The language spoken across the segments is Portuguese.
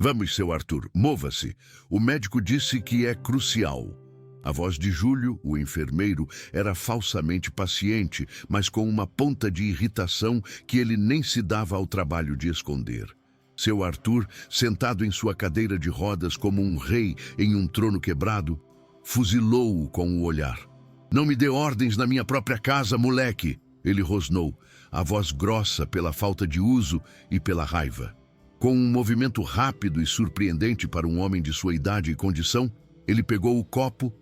Vamos, seu Arthur, mova-se. O médico disse que é crucial. A voz de Júlio, o enfermeiro, era falsamente paciente, mas com uma ponta de irritação que ele nem se dava ao trabalho de esconder. Seu Arthur, sentado em sua cadeira de rodas como um rei em um trono quebrado, fuzilou-o com o olhar. "Não me dê ordens na minha própria casa, moleque!" Ele rosnou, a voz grossa pela falta de uso e pela raiva. Com um movimento rápido e surpreendente para um homem de sua idade e condição, ele pegou o copo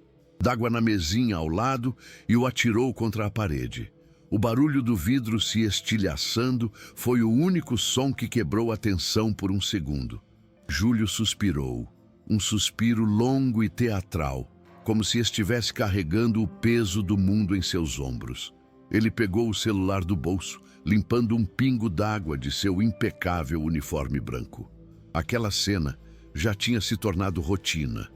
d'água na mesinha ao lado e o atirou contra a parede. O barulho do vidro se estilhaçando foi o único som que quebrou a tensão por um segundo. Júlio suspirou, um suspiro longo e teatral, como se estivesse carregando o peso do mundo em seus ombros. Ele pegou o celular do bolso, limpando um pingo d'água de seu impecável uniforme branco. Aquela cena já tinha se tornado rotina.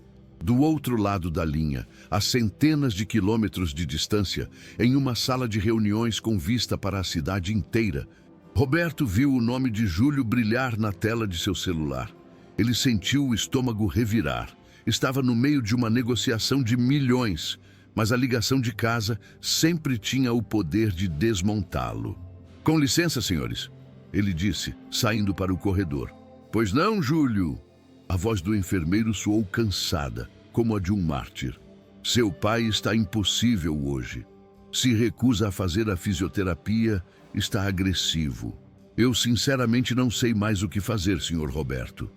Do outro lado da linha, a centenas de quilômetros de distância, em uma sala de reuniões com vista para a cidade inteira, Roberto viu o nome de Júlio brilhar na tela de seu celular. Ele sentiu o estômago revirar. Estava no meio de uma negociação de milhões, mas a ligação de casa sempre tinha o poder de desmontá-lo. "Com licença, senhores", ele disse, saindo para o corredor. "Pois não, Júlio?" A voz do enfermeiro soou cansada, como a de um mártir. "Seu pai está impossível hoje. Se recusa a fazer a fisioterapia, está agressivo. Eu sinceramente não sei mais o que fazer, senhor Roberto."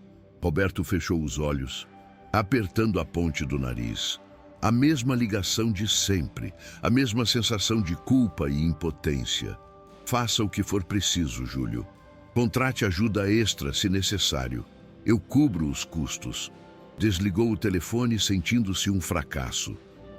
Roberto fechou os olhos, apertando a ponte do nariz. A mesma ligação de sempre, a mesma sensação de culpa e impotência. "Faça o que for preciso, Júlio. Contrate ajuda extra se necessário. Eu cubro os custos." Desligou o telefone sentindo-se um fracasso.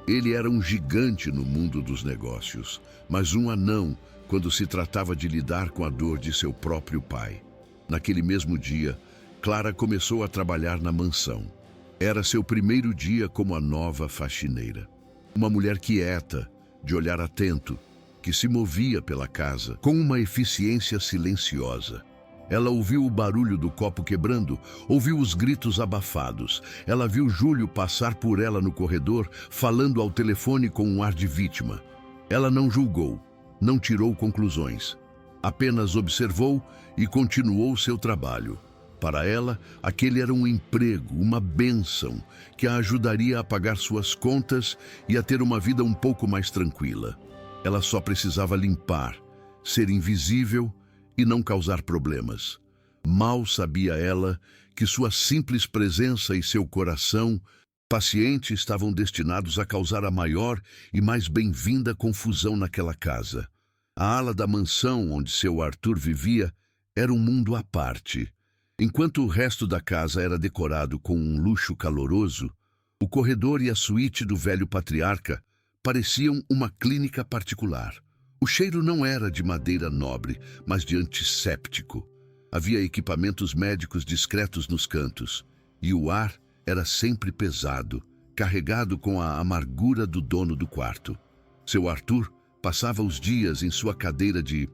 Ele era um gigante no mundo dos negócios, mas um anão quando se tratava de lidar com a dor de seu próprio pai. Naquele mesmo dia, Clara começou a trabalhar na mansão. Era seu primeiro dia como a nova faxineira. Uma mulher quieta, de olhar atento, que se movia pela casa com uma eficiência silenciosa. Ela ouviu o barulho do copo quebrando, ouviu os gritos abafados. Ela viu Júlio passar por ela no corredor, falando ao telefone com um ar de vítima. Ela não julgou, não tirou conclusões. Apenas observou e continuou seu trabalho. Para ela, aquele era um emprego, uma bênção, que a ajudaria a pagar suas contas e a ter uma vida um pouco mais tranquila. Ela só precisava limpar, ser invisível e não causar problemas. Mal sabia ela que sua simples presença e seu coração paciente estavam destinados a causar a maior e mais bem-vinda confusão naquela casa. A ala da mansão onde seu Arthur vivia era um mundo à parte. Enquanto o resto da casa era decorado com um luxo caloroso, o corredor e a suíte do velho patriarca pareciam uma clínica particular. O cheiro não era de madeira nobre, mas de antisséptico. Havia equipamentos médicos discretos nos cantos, e o ar era sempre pesado, carregado com a amargura do dono do quarto. Seu Arthur passava os dias em sua cadeira de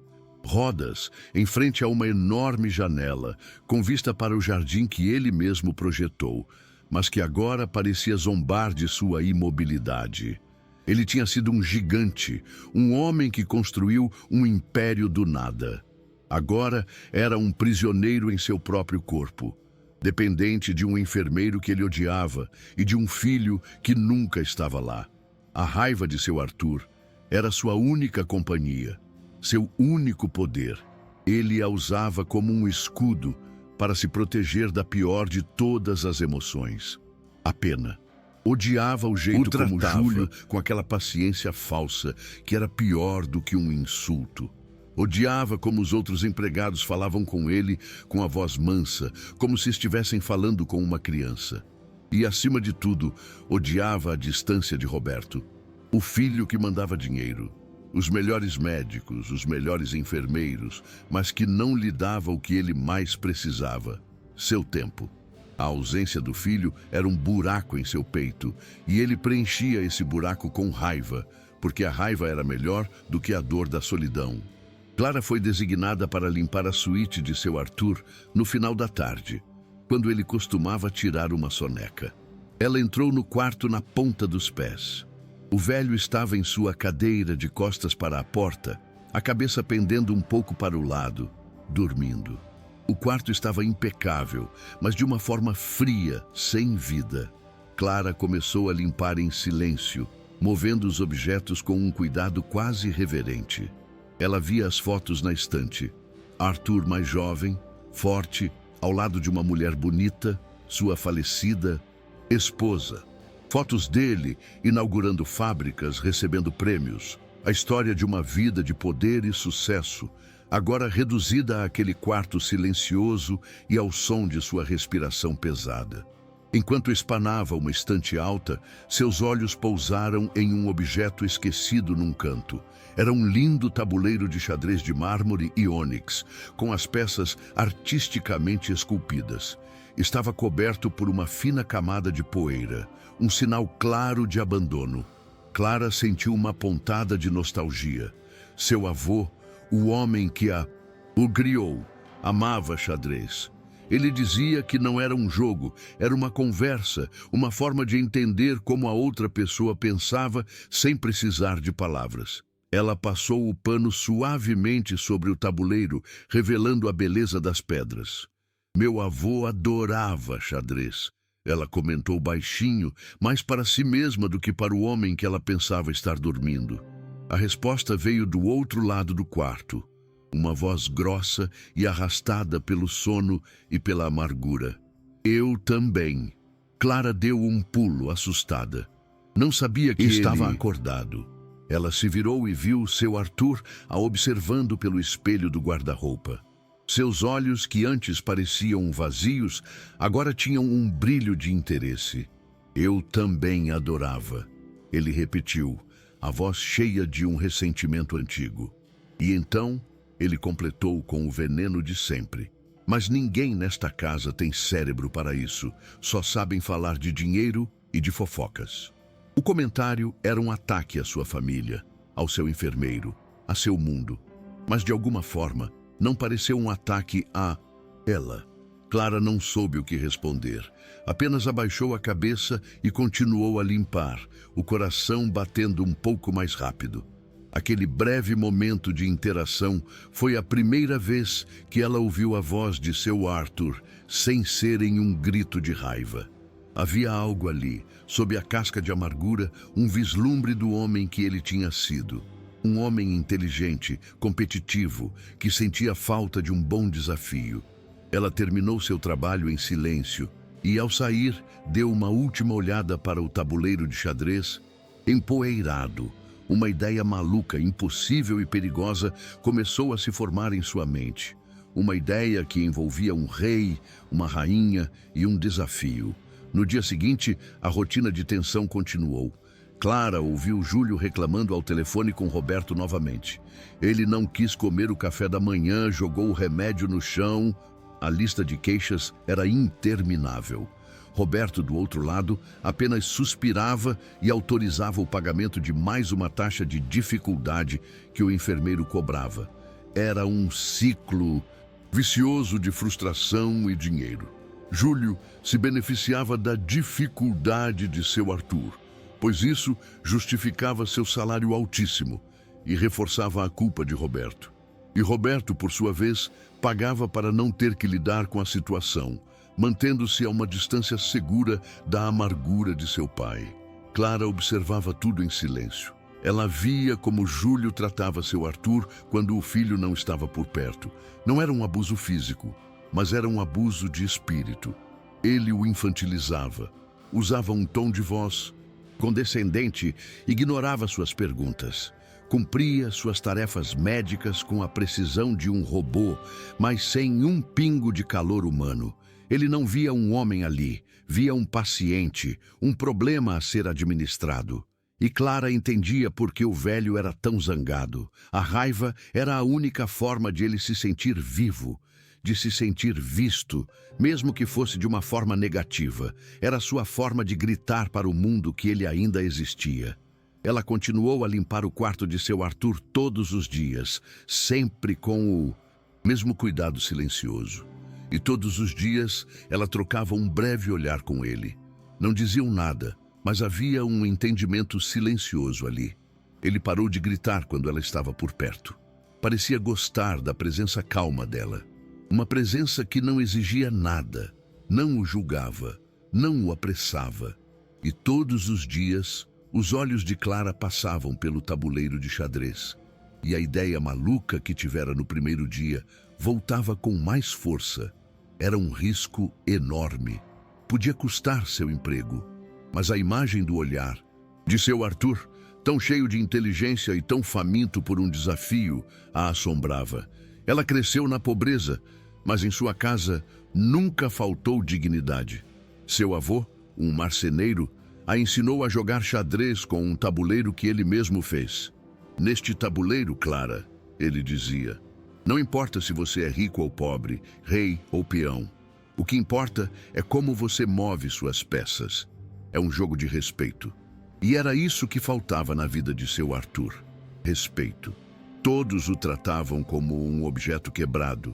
rodas, em frente a uma enorme janela, com vista para o jardim que ele mesmo projetou, mas que agora parecia zombar de sua imobilidade. Ele tinha sido um gigante, um homem que construiu um império do nada. Agora era um prisioneiro em seu próprio corpo, dependente de um enfermeiro que ele odiava e de um filho que nunca estava lá. A raiva de seu Arthur era sua única companhia, seu único poder. Ele a usava como um escudo para se proteger da pior de todas as emoções, a pena. Odiava o jeito como Júlio, com aquela paciência falsa, que era pior do que um insulto. Odiava como os outros empregados falavam com ele com a voz mansa, como se estivessem falando com uma criança. E, acima de tudo, odiava a distância de Roberto, o filho que mandava dinheiro, os melhores médicos, os melhores enfermeiros, mas que não lhe dava o que ele mais precisava, seu tempo. A ausência do filho era um buraco em seu peito, e ele preenchia esse buraco com raiva, porque a raiva era melhor do que a dor da solidão. Clara foi designada para limpar a suíte de seu Arthur no final da tarde. quando ele costumava tirar uma soneca. Ela entrou no quarto na ponta dos pés. O velho estava em sua cadeira de costas para a porta, a cabeça pendendo um pouco para o lado, dormindo. O quarto estava impecável, mas de uma forma fria, sem vida. Clara começou a limpar em silêncio, movendo os objetos com um cuidado quase reverente. Ela via as fotos na estante. Arthur mais jovem, forte, ao lado de uma mulher bonita, sua falecida esposa. Fotos dele inaugurando fábricas, recebendo prêmios. A história de uma vida de poder e sucesso, agora reduzida àquele quarto silencioso e ao som de sua respiração pesada. Enquanto espanava uma estante alta, seus olhos pousaram em um objeto esquecido num canto. Era um lindo tabuleiro de xadrez de mármore e ônix, com as peças artisticamente esculpidas. Estava coberto por uma fina camada de poeira, um sinal claro de abandono. Clara sentiu uma pontada de nostalgia. Seu avô, o homem que o criou, amava xadrez. Ele dizia que não era um jogo, era uma conversa, uma forma de entender como a outra pessoa pensava sem precisar de palavras. Ela passou o pano suavemente sobre o tabuleiro, revelando a beleza das pedras. Meu avô adorava xadrez. Ela comentou baixinho, mais para si mesma do que para o homem que ela pensava estar dormindo. A resposta veio do outro lado do quarto. Uma voz grossa e arrastada pelo sono e pela amargura. Eu também. Clara deu um pulo, assustada. Não sabia que estava acordado. Ela se virou e viu seu Arthur a observando pelo espelho do guarda-roupa. Seus olhos, que antes pareciam vazios, agora tinham um brilho de interesse. Eu também adorava. Ele repetiu, a voz cheia de um ressentimento antigo. E então ele completou com o veneno de sempre. Mas ninguém nesta casa tem cérebro para isso. Só sabem falar de dinheiro e de fofocas. O comentário era um ataque à sua família, ao seu enfermeiro, a seu mundo. Mas de alguma forma, não pareceu um ataque a ela. Clara não soube o que responder. Apenas abaixou a cabeça e continuou a limpar, o coração batendo um pouco mais rápido. Aquele breve momento de interação foi a primeira vez que ela ouviu a voz de seu Arthur, sem ser em um grito de raiva. Havia algo ali, sob a casca de amargura, um vislumbre do homem que ele tinha sido. Um homem inteligente, competitivo, que sentia falta de um bom desafio. Ela terminou seu trabalho em silêncio e, ao sair, deu uma última olhada para o tabuleiro de xadrez, empoeirado. Uma ideia maluca, impossível e perigosa começou a se formar em sua mente. Uma ideia que envolvia um rei, uma rainha e um desafio. No dia seguinte, a rotina de tensão continuou. Clara ouviu Júlio reclamando ao telefone com Roberto novamente. Ele não quis comer o café da manhã, jogou o remédio no chão. A lista de queixas era interminável. Roberto, do outro lado, apenas suspirava e autorizava o pagamento de mais uma taxa de dificuldade que o enfermeiro cobrava. Era um ciclo vicioso de frustração e dinheiro. Júlio se beneficiava da dificuldade de seu Arthur, pois isso justificava seu salário altíssimo e reforçava a culpa de Roberto. E Roberto, por sua vez, pagava para não ter que lidar com a situação, mantendo-se a uma distância segura da amargura de seu pai. Clara observava tudo em silêncio. Ela via como Júlio tratava seu Arthur quando o filho não estava por perto. Não era um abuso físico, mas era um abuso de espírito. Ele o infantilizava, usava um tom de voz condescendente, ignorava suas perguntas. Cumpria suas tarefas médicas com a precisão de um robô, mas sem um pingo de calor humano. Ele não via um homem ali, via um paciente, um problema a ser administrado. E Clara entendia por que o velho era tão zangado. A raiva era a única forma de ele se sentir vivo, de se sentir visto, mesmo que fosse de uma forma negativa. Era sua forma de gritar para o mundo que ele ainda existia. Ela continuou a limpar o quarto de seu Arthur todos os dias, sempre com o mesmo cuidado silencioso. E todos os dias ela trocava um breve olhar com ele. Não diziam nada, mas havia um entendimento silencioso ali. Ele parou de gritar quando ela estava por perto. Parecia gostar da presença calma dela. Uma presença que não exigia nada, não o julgava, não o apressava. E todos os dias, os olhos de Clara passavam pelo tabuleiro de xadrez. E a ideia maluca que tivera no primeiro dia voltava com mais força. Era um risco enorme. Podia custar seu emprego. Mas a imagem do olhar de seu Arthur, tão cheio de inteligência e tão faminto por um desafio, a assombrava. Ela cresceu na pobreza, mas em sua casa nunca faltou dignidade. Seu avô, um marceneiro, a ensinou a jogar xadrez com um tabuleiro que ele mesmo fez. Neste tabuleiro, Clara, ele dizia, não importa se você é rico ou pobre, rei ou peão. O que importa é como você move suas peças. É um jogo de respeito. E era isso que faltava na vida de seu Arthur. Respeito. Todos o tratavam como um objeto quebrado,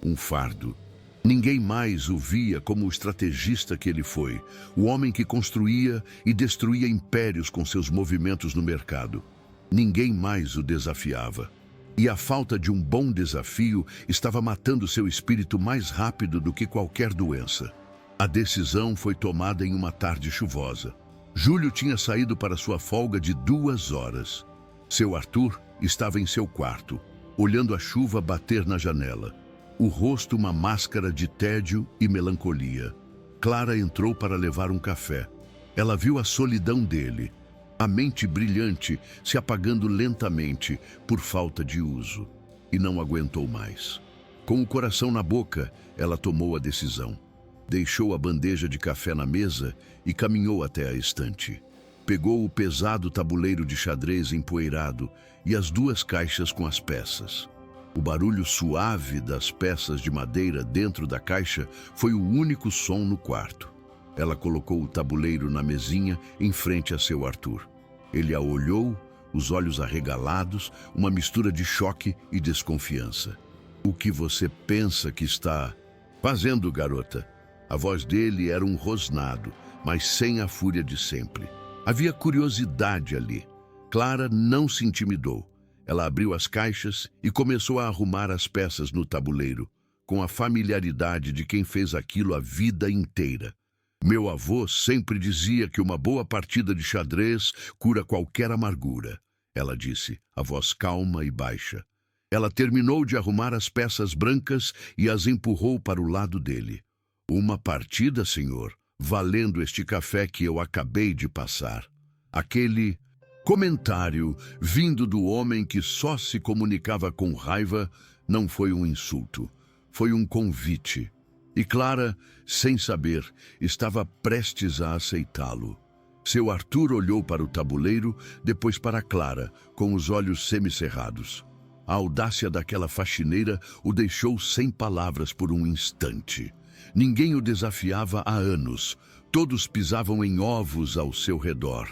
um fardo. Ninguém mais o via como o estrategista que ele foi, o homem que construía e destruía impérios com seus movimentos no mercado. Ninguém mais o desafiava. E a falta de um bom desafio estava matando seu espírito mais rápido do que qualquer doença. A decisão foi tomada em uma tarde chuvosa. Júlio tinha saído para sua folga de 2 horas. Seu Arthur estava em seu quarto, olhando a chuva bater na janela. O rosto uma máscara de tédio e melancolia. Clara entrou para levar um café. Ela viu a solidão dele, a mente brilhante se apagando lentamente por falta de uso. E não aguentou mais. Com o coração na boca, ela tomou a decisão. Deixou a bandeja de café na mesa e caminhou até a estante. Pegou o pesado tabuleiro de xadrez empoeirado e as 2 caixas com as peças. O barulho suave das peças de madeira dentro da caixa foi o único som no quarto. Ela colocou o tabuleiro na mesinha em frente a seu Arthur. Ele a olhou, os olhos arregalados, uma mistura de choque e desconfiança. O que você pensa que está fazendo, garota? A voz dele era um rosnado, mas sem a fúria de sempre. Havia curiosidade ali. Clara não se intimidou. Ela abriu as caixas e começou a arrumar as peças no tabuleiro, com a familiaridade de quem fez aquilo a vida inteira. Meu avô sempre dizia que uma boa partida de xadrez cura qualquer amargura, ela disse, a voz calma e baixa. Ela terminou de arrumar as peças brancas e as empurrou para o lado dele. Uma partida, senhor, valendo este café que eu acabei de passar. Aquele comentário, vindo do homem que só se comunicava com raiva, não foi um insulto, foi um convite. E Clara, sem saber, estava prestes a aceitá-lo. Seu Arthur olhou para o tabuleiro, depois para Clara, com os olhos semicerrados. A audácia daquela faxineira o deixou sem palavras por um instante. Ninguém o desafiava há anos. Todos pisavam em ovos ao seu redor.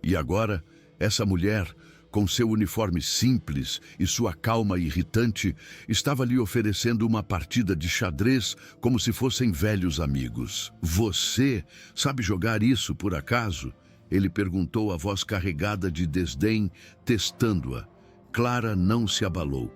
E agora, essa mulher, com seu uniforme simples e sua calma irritante, estava lhe oferecendo uma partida de xadrez como se fossem velhos amigos. Você sabe jogar isso, por acaso? Ele perguntou, a voz carregada de desdém, testando-a. Clara não se abalou.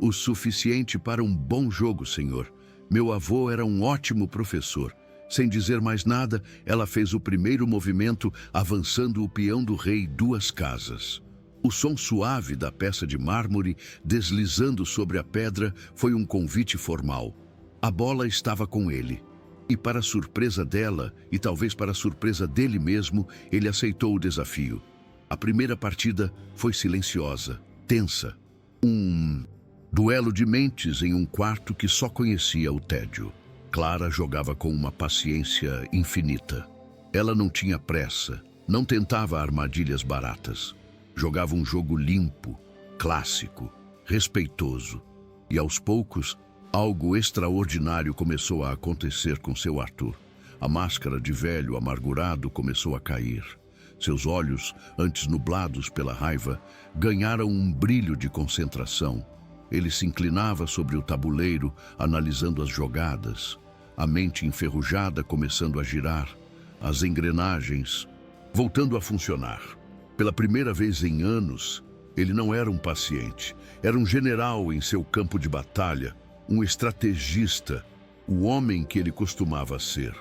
O suficiente para um bom jogo, senhor. Meu avô era um ótimo professor. Sem dizer mais nada, ela fez o primeiro movimento, avançando o peão do rei 2 casas. O som suave da peça de mármore, deslizando sobre a pedra, foi um convite formal. A bola estava com ele. E para surpresa dela, e talvez para surpresa dele mesmo, ele aceitou o desafio. A primeira partida foi silenciosa, tensa. Um duelo de mentes em um quarto que só conhecia o tédio. Clara jogava com uma paciência infinita. Ela não tinha pressa, não tentava armadilhas baratas. Jogava um jogo limpo, clássico, respeitoso. E aos poucos, algo extraordinário começou a acontecer com seu Arthur. A máscara de velho amargurado começou a cair. Seus olhos, antes nublados pela raiva, ganharam um brilho de concentração. Ele se inclinava sobre o tabuleiro, analisando as jogadas, a mente enferrujada começando a girar, as engrenagens voltando a funcionar. Pela primeira vez em anos, ele não era um paciente, era um general em seu campo de batalha, um estrategista, o homem que ele costumava ser.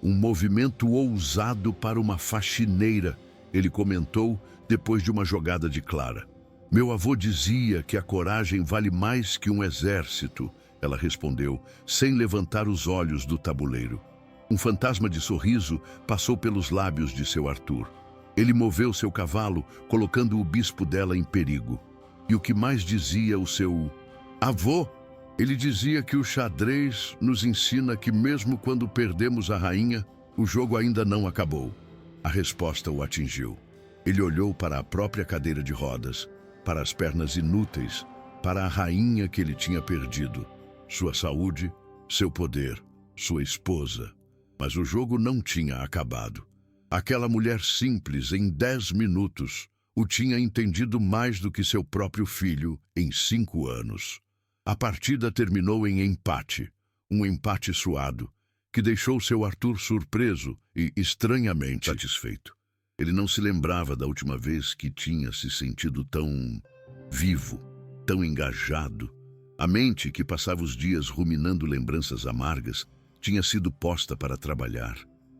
Um movimento ousado para uma faxineira, ele comentou depois de uma jogada de Clara. Meu avô dizia que a coragem vale mais que um exército, ela respondeu, sem levantar os olhos do tabuleiro. Um fantasma de sorriso passou pelos lábios de seu Arthur. Ele moveu seu cavalo, colocando o bispo dela em perigo. E o que mais dizia o seu avô? Ele dizia que o xadrez nos ensina que mesmo quando perdemos a rainha, o jogo ainda não acabou. A resposta o atingiu. Ele olhou para a própria cadeira de rodas, para as pernas inúteis, para a rainha que ele tinha perdido, sua saúde, seu poder, sua esposa. Mas o jogo não tinha acabado. Aquela mulher simples, em 10 minutos, o tinha entendido mais do que seu próprio filho em 5 anos. A partida terminou em empate, um empate suado, que deixou seu Arthur surpreso e estranhamente satisfeito. Ele não se lembrava da última vez que tinha se sentido tão vivo, tão engajado. A mente, que passava os dias ruminando lembranças amargas, tinha sido posta para trabalhar.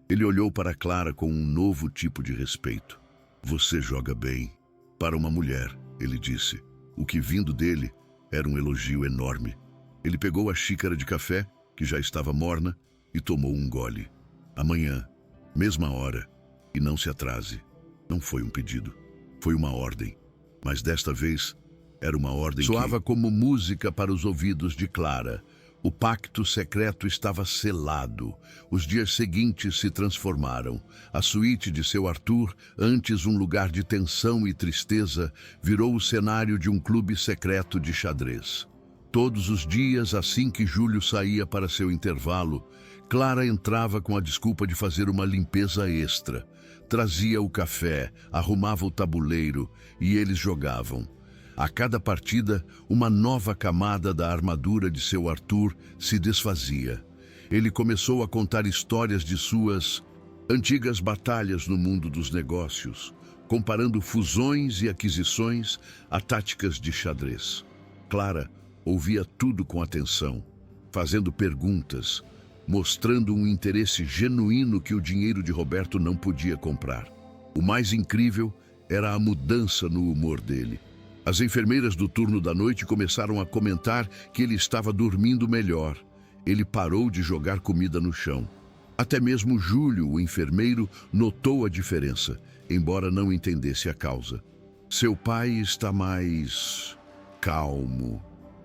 Ele olhou para Clara com um novo tipo de respeito. Você joga bem. Para uma mulher, ele disse. O que vindo dele era um elogio enorme. Ele pegou a xícara de café, que já estava morna, e tomou um gole. Amanhã, mesma hora, e não se atrase. Não foi um pedido, foi uma ordem. Mas desta vez, era uma ordem soava como música para os ouvidos de Clara. O pacto secreto estava selado. Os dias seguintes se transformaram. A suíte de seu Arthur, antes um lugar de tensão e tristeza, virou o cenário de um clube secreto de xadrez. Todos os dias, assim que Júlio saía para seu intervalo, Clara entrava com a desculpa de fazer uma limpeza extra. Trazia o café, arrumava o tabuleiro e eles jogavam. A cada partida, uma nova camada da armadura de seu Arthur se desfazia. Ele começou a contar histórias de suas antigas batalhas no mundo dos negócios, comparando fusões e aquisições a táticas de xadrez. Clara ouvia tudo com atenção, fazendo perguntas, mostrando um interesse genuíno que o dinheiro de Roberto não podia comprar. O mais incrível era a mudança no humor dele. As enfermeiras do turno da noite começaram a comentar que ele estava dormindo melhor. Ele parou de jogar comida no chão. Até mesmo Júlio, o enfermeiro, notou a diferença, embora não entendesse a causa. Seu pai está mais calmo.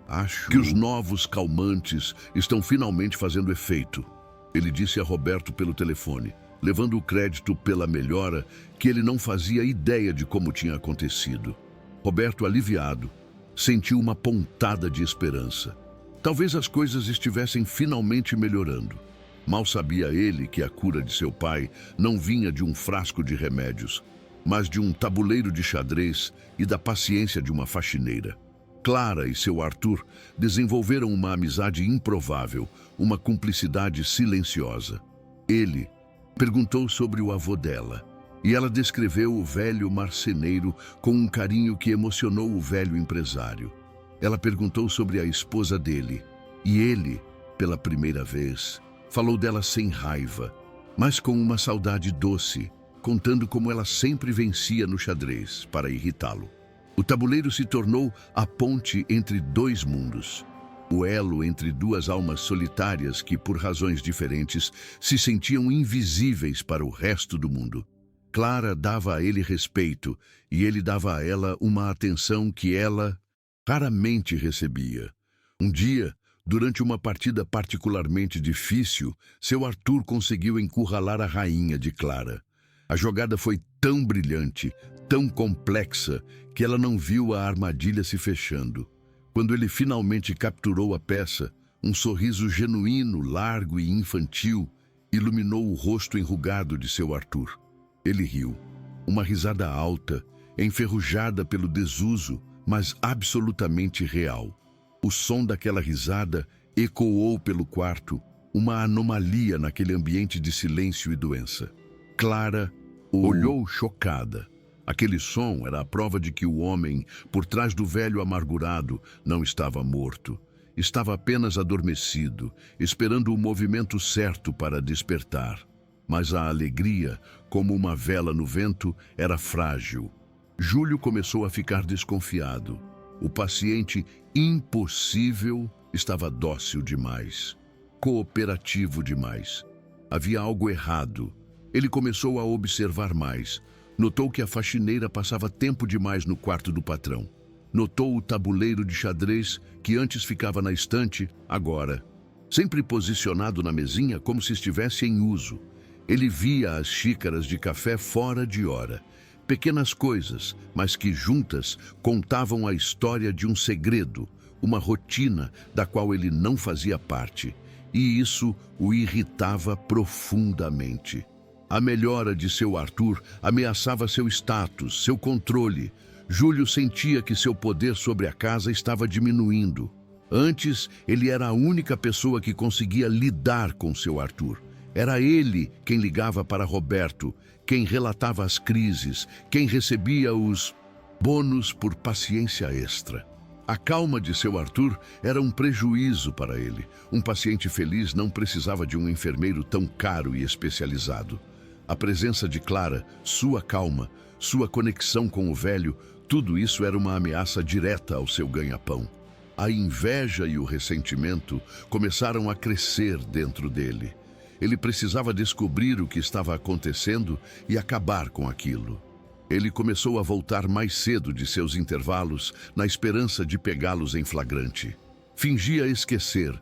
Acho que os novos calmantes estão finalmente fazendo efeito. Ele disse a Roberto pelo telefone, levando o crédito pela melhora que ele não fazia ideia de como tinha acontecido. Roberto, aliviado, sentiu uma pontada de esperança. Talvez as coisas estivessem finalmente melhorando. Mal sabia ele que a cura de seu pai não vinha de um frasco de remédios, mas de um tabuleiro de xadrez e da paciência de uma faxineira. Clara e seu Arthur desenvolveram uma amizade improvável, uma cumplicidade silenciosa. Ele perguntou sobre o avô dela, e ela descreveu o velho marceneiro com um carinho que emocionou o velho empresário. Ela perguntou sobre a esposa dele, e ele, pela primeira vez, falou dela sem raiva, mas com uma saudade doce, contando como ela sempre vencia no xadrez para irritá-lo. O tabuleiro se tornou a ponte entre dois mundos, o elo entre duas almas solitárias que, por razões diferentes, se sentiam invisíveis para o resto do mundo. Clara dava a ele respeito e ele dava a ela uma atenção que ela raramente recebia. Um dia, durante uma partida particularmente difícil, seu Arthur conseguiu encurralar a rainha de Clara. A jogada foi tão brilhante, tão complexa, que ela não viu a armadilha se fechando. Quando ele finalmente capturou a peça, um sorriso genuíno, largo e infantil iluminou o rosto enrugado de seu Arthur. Ele riu, uma risada alta, enferrujada pelo desuso, mas absolutamente real. O som daquela risada ecoou pelo quarto, uma anomalia naquele ambiente de silêncio e doença. Clara olhou chocada. Aquele som era a prova de que o homem, por trás do velho amargurado, não estava morto. Estava apenas adormecido, esperando o movimento certo para despertar. Mas a alegria, como uma vela no vento, era frágil. Júlio começou a ficar desconfiado. O paciente impossível estava dócil demais, cooperativo demais. Havia algo errado. Ele começou a observar mais. Notou que a faxineira passava tempo demais no quarto do patrão. Notou o tabuleiro de xadrez que antes ficava na estante, agora, sempre posicionado na mesinha como se estivesse em uso. Ele via as xícaras de café fora de hora. Pequenas coisas, mas que juntas contavam a história de um segredo, uma rotina da qual ele não fazia parte. E isso o irritava profundamente. A melhora de seu Arthur ameaçava seu status, seu controle. Júlio sentia que seu poder sobre a casa estava diminuindo. Antes, ele era a única pessoa que conseguia lidar com seu Arthur. Era ele quem ligava para Roberto, quem relatava as crises, quem recebia os bônus por paciência extra. A calma de seu Arthur era um prejuízo para ele. Um paciente feliz não precisava de um enfermeiro tão caro e especializado. A presença de Clara, sua calma, sua conexão com o velho, tudo isso era uma ameaça direta ao seu ganha-pão. A inveja e o ressentimento começaram a crescer dentro dele. Ele precisava descobrir o que estava acontecendo e acabar com aquilo. Ele começou a voltar mais cedo de seus intervalos, na esperança de pegá-los em flagrante. Fingia esquecer,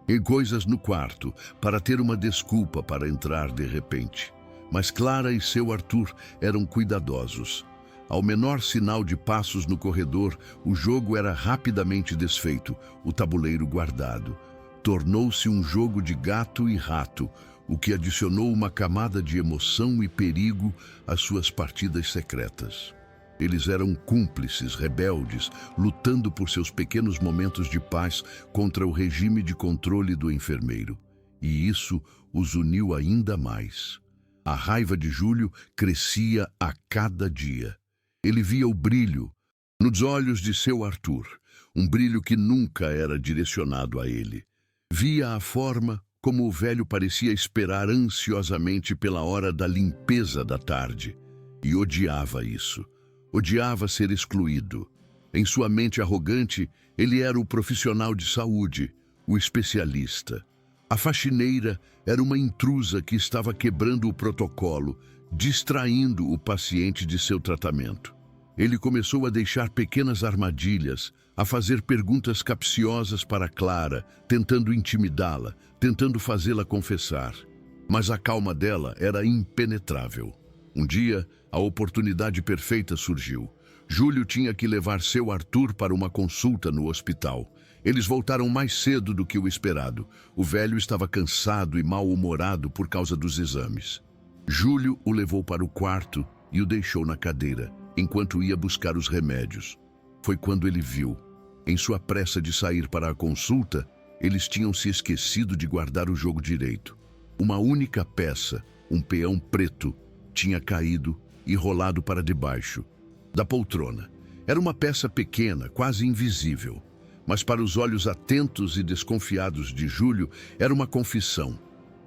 em coisas no quarto, para ter uma desculpa para entrar de repente. Mas Clara e seu Arthur eram cuidadosos. Ao menor sinal de passos no corredor, o jogo era rapidamente desfeito, o tabuleiro guardado. Tornou-se um jogo de gato e rato, o que adicionou uma camada de emoção e perigo às suas partidas secretas. Eles eram cúmplices, rebeldes, lutando por seus pequenos momentos de paz contra o regime de controle do enfermeiro. E isso os uniu ainda mais. A raiva de Júlio crescia a cada dia. Ele via o brilho nos olhos de seu Arthur, um brilho que nunca era direcionado a ele. Via a forma como o velho parecia esperar ansiosamente pela hora da limpeza da tarde. E odiava isso. Odiava ser excluído. Em sua mente arrogante, ele era o profissional de saúde, o especialista. A faxineira era uma intrusa que estava quebrando o protocolo, distraindo o paciente de seu tratamento. Ele começou a deixar pequenas armadilhas, a fazer perguntas capciosas para Clara, tentando intimidá-la, tentando fazê-la confessar. Mas a calma dela era impenetrável. Um dia, a oportunidade perfeita surgiu. Júlio tinha que levar seu Arthur para uma consulta no hospital. Eles voltaram mais cedo do que o esperado. O velho estava cansado e mal-humorado por causa dos exames. Júlio o levou para o quarto e o deixou na cadeira, enquanto ia buscar os remédios. Foi quando ele viu. Em sua pressa de sair para a consulta, eles tinham se esquecido de guardar o jogo direito. Uma única peça, um peão preto, tinha caído e rolado para debaixo da poltrona. Era uma peça pequena, quase invisível, mas para os olhos atentos e desconfiados de Júlio era uma confissão.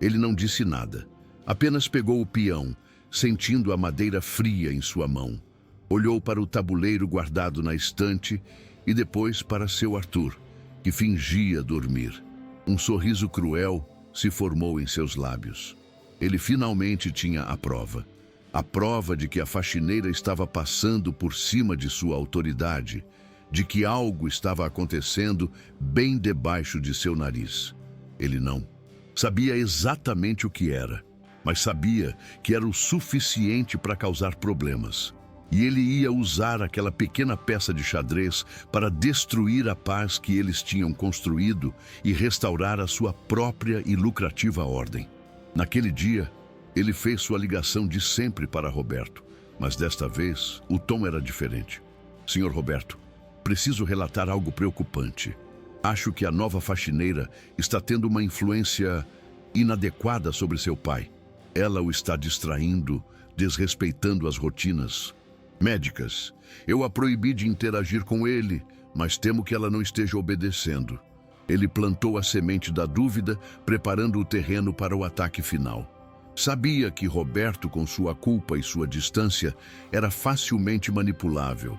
Ele não disse nada, apenas pegou o peão, sentindo a madeira fria em sua mão. Olhou para o tabuleiro guardado na estante e depois para seu Arthur, que fingia dormir. Um sorriso cruel se formou em seus lábios. Ele finalmente tinha a prova. A prova de que a faxineira estava passando por cima de sua autoridade, de que algo estava acontecendo bem debaixo de seu nariz. Ele não sabia exatamente o que era, mas sabia que era o suficiente para causar problemas. E ele ia usar aquela pequena peça de xadrez para destruir a paz que eles tinham construído e restaurar a sua própria e lucrativa ordem. Naquele dia, ele fez sua ligação de sempre para Roberto, mas desta vez o tom era diferente. Senhor Roberto, preciso relatar algo preocupante. Acho que a nova faxineira está tendo uma influência inadequada sobre seu pai. Ela o está distraindo, desrespeitando as rotinas médicas. Eu a proibi de interagir com ele, mas temo que ela não esteja obedecendo. Ele plantou a semente da dúvida, preparando o terreno para o ataque final. Sabia que Roberto, com sua culpa e sua distância, era facilmente manipulável.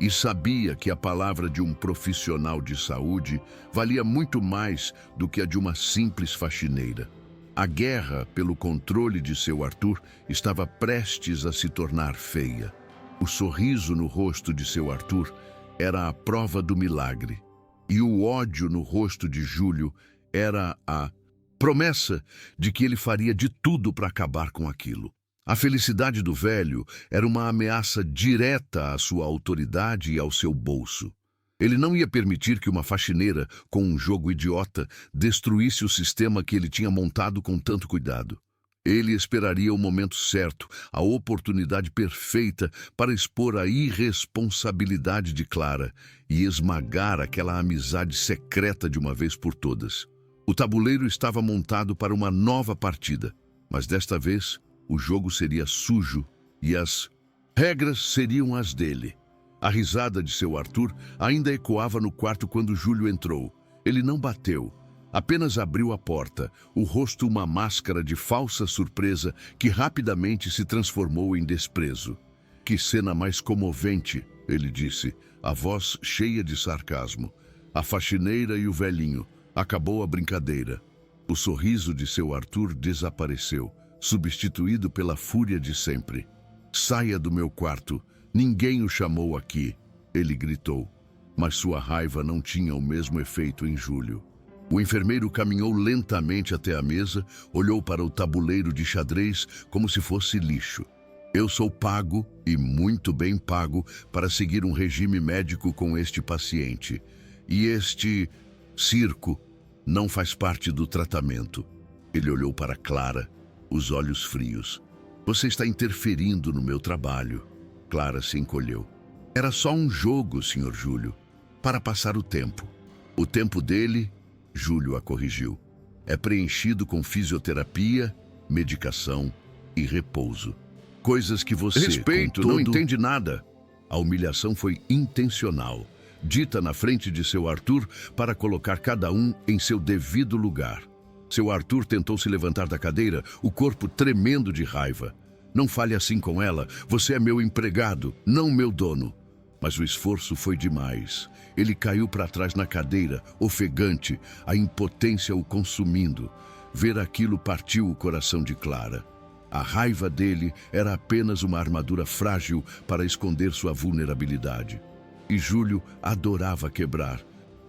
E sabia que a palavra de um profissional de saúde valia muito mais do que a de uma simples faxineira. A guerra pelo controle de seu Arthur estava prestes a se tornar feia. O sorriso no rosto de seu Arthur era a prova do milagre. E o ódio no rosto de Júlio era a promessa de que ele faria de tudo para acabar com aquilo. A felicidade do velho era uma ameaça direta à sua autoridade e ao seu bolso. Ele não ia permitir que uma faxineira, com um jogo idiota, destruísse o sistema que ele tinha montado com tanto cuidado. Ele esperaria o momento certo, a oportunidade perfeita para expor a irresponsabilidade de Clara e esmagar aquela amizade secreta de uma vez por todas. O tabuleiro estava montado para uma nova partida, mas desta vez o jogo seria sujo e as regras seriam as dele. A risada de seu Arthur ainda ecoava no quarto quando Júlio entrou. Ele não bateu, apenas abriu a porta, o rosto uma máscara de falsa surpresa que rapidamente se transformou em desprezo. Que cena mais comovente, ele disse, a voz cheia de sarcasmo. A faxineira e o velhinho. Acabou a brincadeira. O sorriso de seu Arthur desapareceu, substituído pela fúria de sempre. Saia do meu quarto. Ninguém o chamou aqui, ele gritou. Mas sua raiva não tinha o mesmo efeito em Júlio. O enfermeiro caminhou lentamente até a mesa, olhou para o tabuleiro de xadrez como se fosse lixo. Eu sou pago, e muito bem pago, para seguir um regime médico com este paciente. E este circo não faz parte do tratamento. Ele olhou para Clara, os olhos frios. Você está interferindo no meu trabalho. Clara se encolheu. Era só um jogo, Sr. Júlio, para passar o tempo. O tempo dele, Júlio a corrigiu, é preenchido com fisioterapia, medicação e repouso. Coisas que você, Respeito, não entende nada. A humilhação foi intencional, dita na frente de seu Arthur para colocar cada um em seu devido lugar. Seu Arthur tentou se levantar da cadeira, o corpo tremendo de raiva. Não fale assim com ela, você é meu empregado, não meu dono. Mas o esforço foi demais. Ele caiu para trás na cadeira, ofegante, a impotência o consumindo. Ver aquilo partiu o coração de Clara. A raiva dele era apenas uma armadura frágil para esconder sua vulnerabilidade. E Júlio adorava quebrar.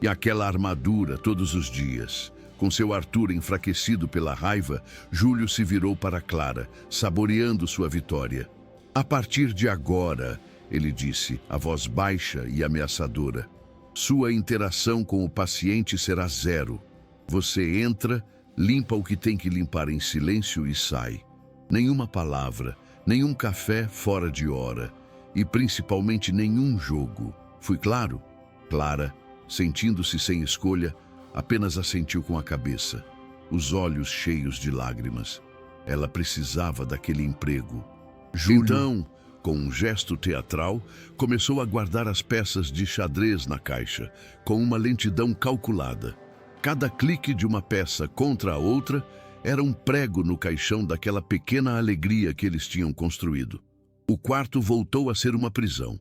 E aquela armadura todos os dias. Com seu Arthur enfraquecido pela raiva, Júlio se virou para Clara, saboreando sua vitória. A partir de agora, ele disse, a voz baixa e ameaçadora, sua interação com o paciente será zero. Você entra, limpa o que tem que limpar em silêncio e sai. Nenhuma palavra, nenhum café fora de hora e principalmente nenhum jogo. Fui claro? Clara, sentindo-se sem escolha, apenas assentiu com a cabeça, os olhos cheios de lágrimas. Ela precisava daquele emprego. Júlio, então, com um gesto teatral, começou a guardar as peças de xadrez na caixa, com uma lentidão calculada. Cada clique de uma peça contra a outra era um prego no caixão daquela pequena alegria que eles tinham construído. O quarto voltou a ser uma prisão.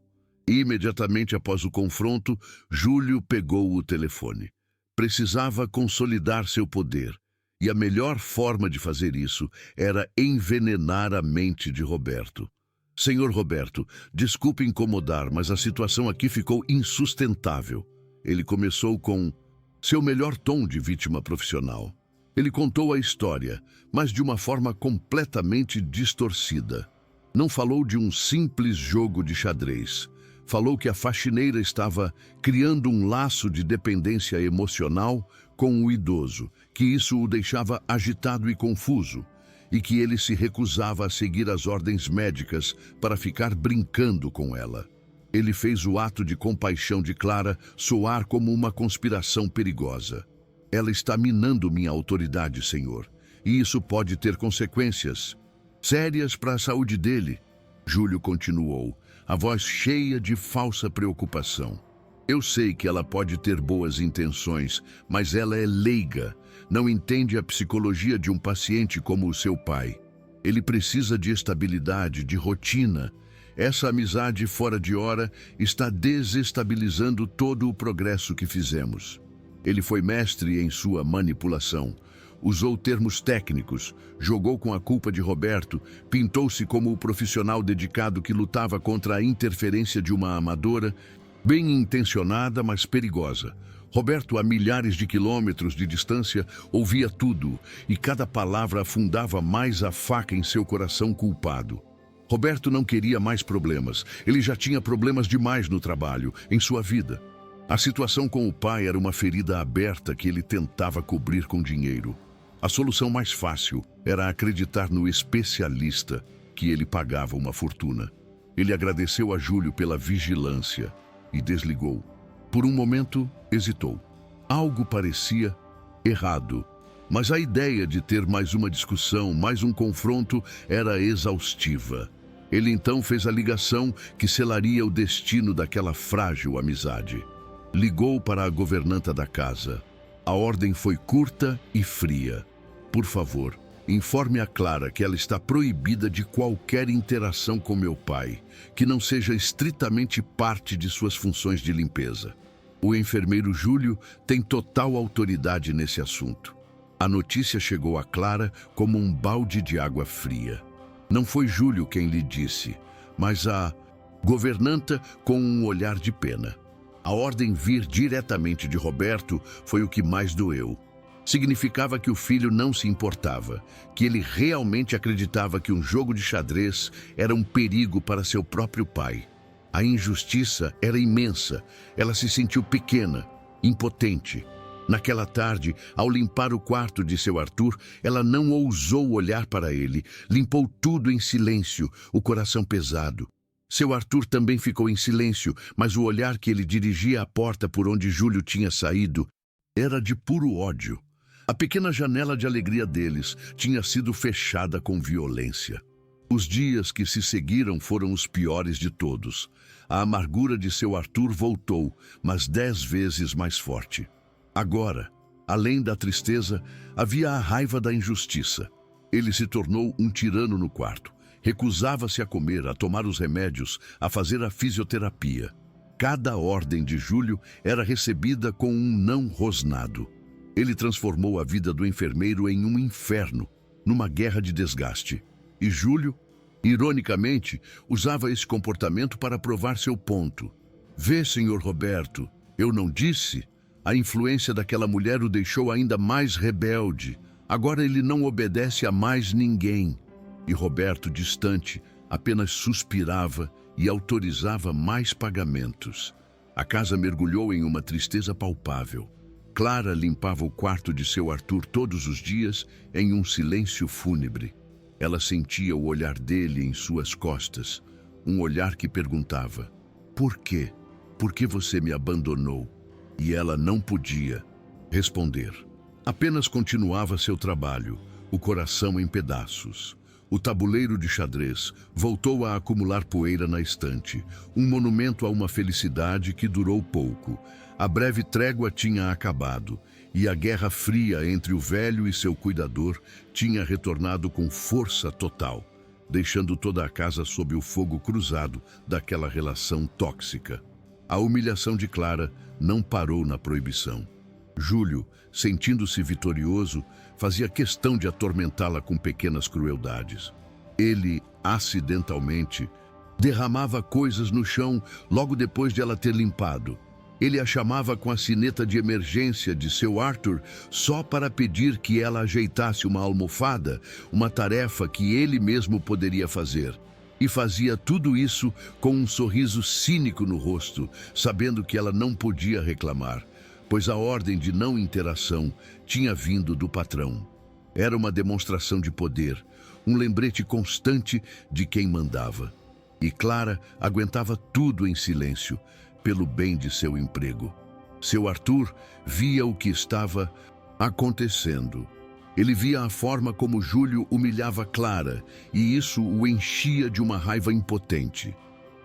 Imediatamente após o confronto, Júlio pegou o telefone. Precisava consolidar seu poder, e a melhor forma de fazer isso era envenenar a mente de Roberto. Senhor Roberto, desculpe incomodar, mas a situação aqui ficou insustentável. Ele começou com seu melhor tom de vítima profissional. Ele contou a história, mas de uma forma completamente distorcida. Não falou de um simples jogo de xadrez. Falou que a faxineira estava criando um laço de dependência emocional com o idoso, que isso o deixava agitado e confuso, e que ele se recusava a seguir as ordens médicas para ficar brincando com ela. Ele fez o ato de compaixão de Clara soar como uma conspiração perigosa. Ela está minando minha autoridade, senhor, e isso pode ter consequências sérias para a saúde dele. Júlio continuou, a voz cheia de falsa preocupação. Eu sei que ela pode ter boas intenções, mas ela é leiga, não entende a psicologia de um paciente como o seu pai. Ele precisa de estabilidade, de rotina. Essa amizade fora de hora está desestabilizando todo o progresso que fizemos. Ele foi mestre em sua manipulação. Usou termos técnicos, jogou com a culpa de Roberto, pintou-se como o profissional dedicado que lutava contra a interferência de uma amadora, bem intencionada, mas perigosa. Roberto, a milhares de quilômetros de distância, ouvia tudo, e cada palavra afundava mais a faca em seu coração culpado. Roberto não queria mais problemas. Ele já tinha problemas demais no trabalho, em sua vida. A situação com o pai era uma ferida aberta que ele tentava cobrir com dinheiro. A solução mais fácil era acreditar no especialista, que ele pagava uma fortuna. Ele agradeceu a Júlio pela vigilância e desligou. Por um momento, hesitou. Algo parecia errado, mas a ideia de ter mais uma discussão, mais um confronto, era exaustiva. Ele então fez a ligação que selaria o destino daquela frágil amizade. Ligou para a governanta da casa. A ordem foi curta e fria. Por favor, informe a Clara que ela está proibida de qualquer interação com meu pai, que não seja estritamente parte de suas funções de limpeza. O enfermeiro Júlio tem total autoridade nesse assunto. A notícia chegou a Clara como um balde de água fria. Não foi Júlio quem lhe disse, mas a governanta com um olhar de pena. A ordem vir diretamente de Roberto foi o que mais doeu. Significava que o filho não se importava, que ele realmente acreditava que um jogo de xadrez era um perigo para seu próprio pai. A injustiça era imensa, ela se sentiu pequena, impotente. Naquela tarde, ao limpar o quarto de seu Arthur, ela não ousou olhar para ele, limpou tudo em silêncio, o coração pesado. Seu Arthur também ficou em silêncio, mas o olhar que ele dirigia à porta por onde Júlio tinha saído era de puro ódio. A pequena janela de alegria deles tinha sido fechada com violência. Os dias que se seguiram foram os piores de todos. A amargura de seu Arthur voltou, mas 10 vezes mais forte. Agora, além da tristeza, havia a raiva da injustiça. Ele se tornou um tirano no quarto. Recusava-se a comer, a tomar os remédios, a fazer a fisioterapia. Cada ordem de Júlio era recebida com um não rosnado. Ele transformou a vida do enfermeiro em um inferno, numa guerra de desgaste. E Júlio, ironicamente, usava esse comportamento para provar seu ponto. Vê, senhor Roberto, eu não disse? A influência daquela mulher o deixou ainda mais rebelde. Agora ele não obedece a mais ninguém. E Roberto, distante, apenas suspirava e autorizava mais pagamentos. A casa mergulhou em uma tristeza palpável. Clara limpava o quarto de seu Arthur todos os dias em um silêncio fúnebre. Ela sentia o olhar dele em suas costas, um olhar que perguntava: por quê? Por que você me abandonou? E ela não podia responder. Apenas continuava seu trabalho, o coração em pedaços. O tabuleiro de xadrez voltou a acumular poeira na estante, um monumento a uma felicidade que durou pouco. A breve trégua tinha acabado, e a guerra fria entre o velho e seu cuidador tinha retornado com força total, deixando toda a casa sob o fogo cruzado daquela relação tóxica. A humilhação de Clara não parou na proibição. Júlio, sentindo-se vitorioso, fazia questão de atormentá-la com pequenas crueldades. Ele, acidentalmente, derramava coisas no chão logo depois de ela ter limpado. Ele a chamava com a sineta de emergência de seu Arthur só para pedir que ela ajeitasse uma almofada, uma tarefa que ele mesmo poderia fazer. E fazia tudo isso com um sorriso cínico no rosto, sabendo que ela não podia reclamar, pois a ordem de não interação tinha vindo do patrão. Era uma demonstração de poder, um lembrete constante de quem mandava. E Clara aguentava tudo em silêncio, pelo bem de seu emprego. Seu Arthur via o que estava acontecendo. Ele via a forma como Júlio humilhava Clara, e isso o enchia de uma raiva impotente.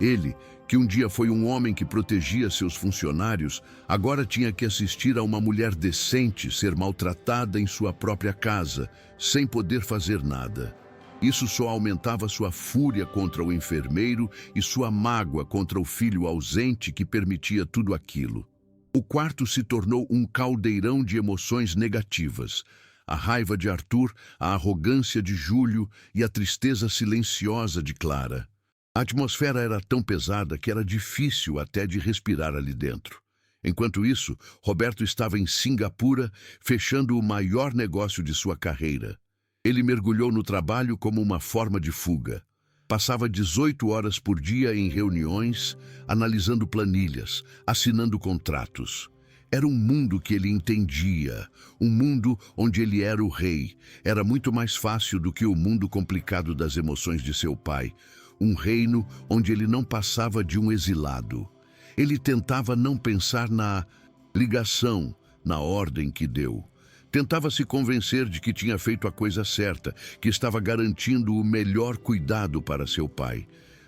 Ele, que um dia foi um homem que protegia seus funcionários, agora tinha que assistir a uma mulher decente ser maltratada em sua própria casa, sem poder fazer nada. Isso só aumentava sua fúria contra o enfermeiro e sua mágoa contra o filho ausente que permitia tudo aquilo. O quarto se tornou um caldeirão de emoções negativas. A raiva de Arthur, a arrogância de Júlio e a tristeza silenciosa de Clara. A atmosfera era tão pesada que era difícil até de respirar ali dentro. Enquanto isso, Roberto estava em Singapura, fechando o maior negócio de sua carreira. Ele mergulhou no trabalho como uma forma de fuga. Passava 18 horas por dia em reuniões, analisando planilhas, assinando contratos. Era um mundo que ele entendia, um mundo onde ele era o rei. Era muito mais fácil do que o mundo complicado das emoções de seu pai. Um reino onde ele não passava de um exilado. Ele tentava não pensar na ligação, na ordem que deu. Tentava se convencer de que tinha feito a coisa certa, que estava garantindo o melhor cuidado para seu pai.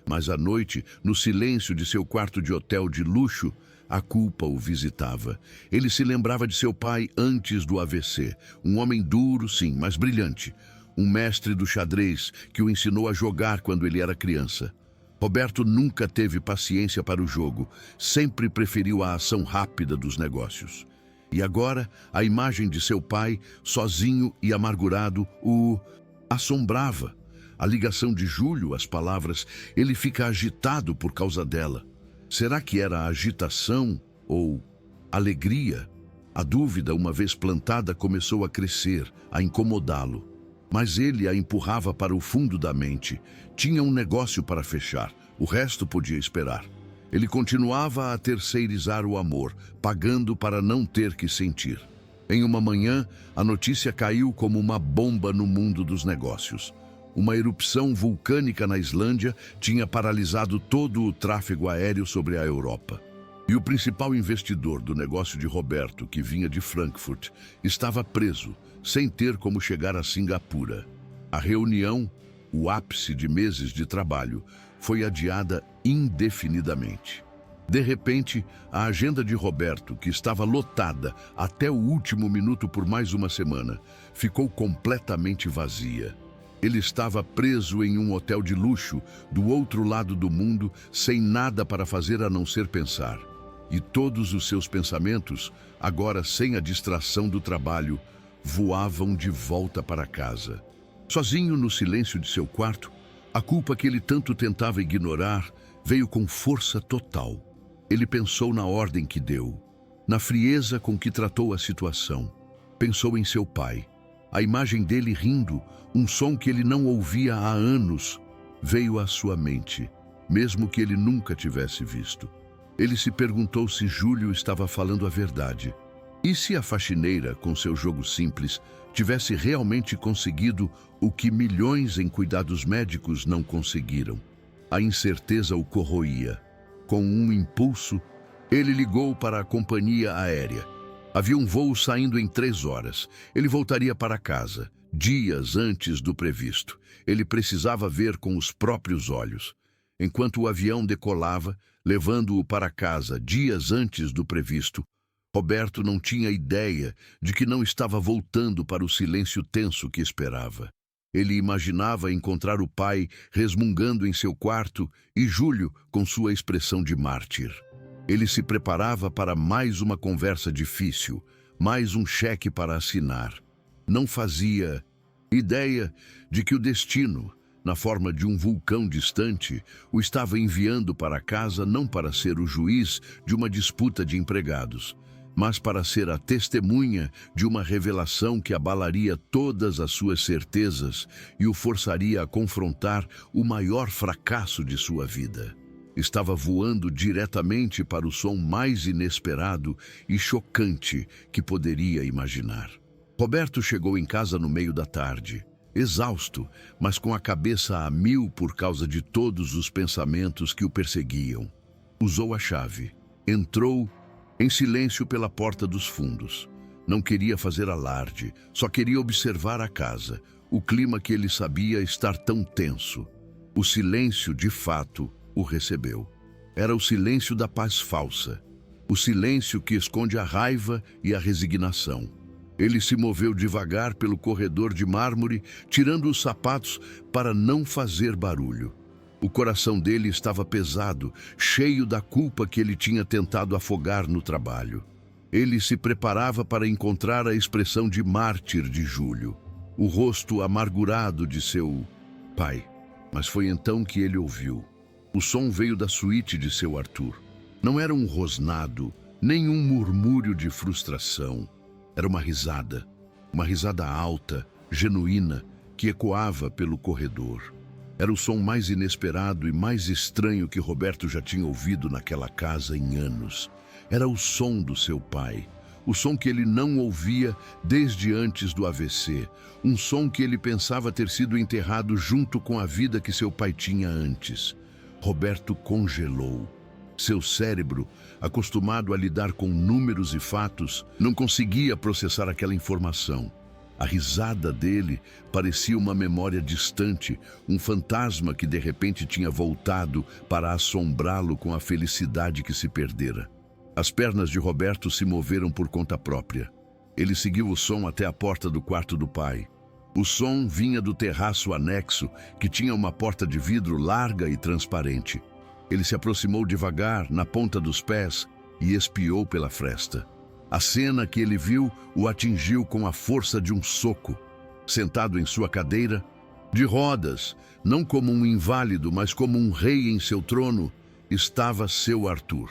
Mas à noite, no silêncio de seu quarto de hotel de luxo, a culpa o visitava. Ele se lembrava de seu pai antes do AVC. Um homem duro, sim, mas brilhante. Um mestre do xadrez que o ensinou a jogar quando ele era criança. Roberto nunca teve paciência para o jogo, sempre preferiu a ação rápida dos negócios. E agora, a imagem de seu pai, sozinho e amargurado, o assombrava. A ligação de Júlio, as palavras, ele fica agitado por causa dela. Será que era agitação ou alegria? A dúvida, uma vez plantada, começou a crescer, a incomodá-lo. Mas ele a empurrava para o fundo da mente. Tinha um negócio para fechar, o resto podia esperar. Ele continuava a terceirizar o amor, pagando para não ter que sentir. Em uma manhã, a notícia caiu como uma bomba no mundo dos negócios. Uma erupção vulcânica na Islândia tinha paralisado todo o tráfego aéreo sobre a Europa. E o principal investidor do negócio de Roberto, que vinha de Frankfurt, estava preso, sem ter como chegar a Singapura. A reunião, o ápice de meses de trabalho, foi adiada indefinidamente. De repente, a agenda de Roberto, que estava lotada até o último minuto por mais uma semana, ficou completamente vazia. Ele estava preso em um hotel de luxo, do outro lado do mundo, sem nada para fazer a não ser pensar. E todos os seus pensamentos, agora sem a distração do trabalho, voavam de volta para casa. Sozinho no silêncio de seu quarto, a culpa que ele tanto tentava ignorar veio com força total. Ele pensou na ordem que deu, na frieza com que tratou a situação. Pensou em seu pai. A imagem dele rindo, um som que ele não ouvia há anos, veio à sua mente, mesmo que ele nunca tivesse visto. Ele se perguntou se Júlio estava falando a verdade. E se a faxineira, com seu jogo simples, tivesse realmente conseguido o que milhões em cuidados médicos não conseguiram? A incerteza o corroía. Com um impulso, ele ligou para a companhia aérea. Havia um voo saindo em 3 horas. Ele voltaria para casa, dias antes do previsto. Ele precisava ver com os próprios olhos. Enquanto o avião decolava, levando-o para casa dias antes do previsto, Roberto não tinha ideia de que não estava voltando para o silêncio tenso que esperava. Ele imaginava encontrar o pai resmungando em seu quarto e Júlio com sua expressão de mártir. Ele se preparava para mais uma conversa difícil, mais um cheque para assinar. Não fazia ideia de que o destino, na forma de um vulcão distante, o estava enviando para casa não para ser o juiz de uma disputa de empregados, mas para ser a testemunha de uma revelação que abalaria todas as suas certezas e o forçaria a confrontar o maior fracasso de sua vida. Estava voando diretamente para o som mais inesperado e chocante que poderia imaginar. Roberto chegou em casa no meio da tarde. exausto, mas com a cabeça a mil por causa de todos os pensamentos que o perseguiam. Usou a chave, entrou em silêncio pela porta dos fundos. Não queria fazer alarde, só queria observar a casa, o clima que ele sabia estar tão tenso. O silêncio, de fato, o recebeu. Era o silêncio da paz falsa, o silêncio que esconde a raiva e a resignação. Ele se moveu devagar pelo corredor de mármore, tirando os sapatos para não fazer barulho. O coração dele estava pesado, cheio da culpa que ele tinha tentado afogar no trabalho. Ele se preparava para encontrar a expressão de mártir de Júlio, o rosto amargurado de seu pai. Mas foi então que ele ouviu. O som veio da suíte de seu Arthur. Não era um rosnado, nem um murmúrio de frustração. Era uma risada alta, genuína, que ecoava pelo corredor. Era o som mais inesperado e mais estranho que Roberto já tinha ouvido naquela casa em anos. Era o som do seu pai, o som que ele não ouvia desde antes do AVC, um som que ele pensava ter sido enterrado junto com a vida que seu pai tinha antes. Roberto congelou. Seu cérebro, acostumado a lidar com números e fatos, não conseguia processar aquela informação. A risada dele parecia uma memória distante, um fantasma que de repente tinha voltado para assombrá-lo com a felicidade que se perdera. As pernas de Roberto se moveram por conta própria. Ele seguiu o som até a porta do quarto do pai. O som vinha do terraço anexo, que tinha uma porta de vidro larga e transparente. Ele se aproximou devagar, na ponta dos pés, e espiou pela fresta. A cena que ele viu o atingiu com a força de um soco. Sentado em sua cadeira, de rodas, não como um inválido, mas como um rei em seu trono, estava seu Arthur.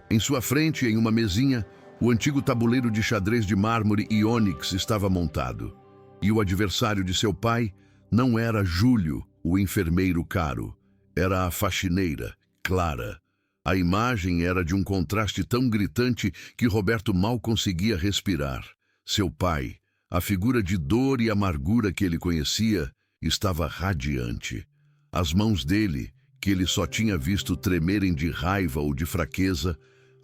Em sua frente, em uma mesinha, o antigo tabuleiro de xadrez de mármore e ônix estava montado. E o adversário de seu pai não era Júlio, o enfermeiro caro. Era a faxineira, Clara. A imagem era de um contraste tão gritante que Roberto mal conseguia respirar. Seu pai, a figura de dor e amargura que ele conhecia, estava radiante. As mãos dele, que ele só tinha visto tremerem de raiva ou de fraqueza,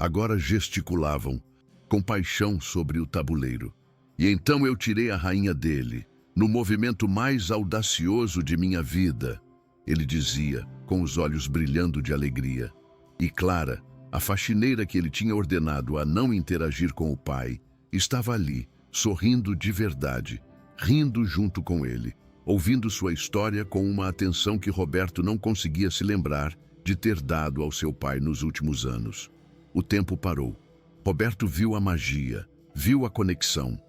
agora gesticulavam, com paixão sobre o tabuleiro. E então eu tirei a rainha dele, no movimento mais audacioso de minha vida, ele dizia, com os olhos brilhando de alegria. E Clara, a faxineira que ele tinha ordenado a não interagir com o pai, estava ali, sorrindo de verdade, rindo junto com ele, ouvindo sua história com uma atenção que Roberto não conseguia se lembrar de ter dado ao seu pai nos últimos anos. O tempo parou. Roberto viu a magia, viu a conexão.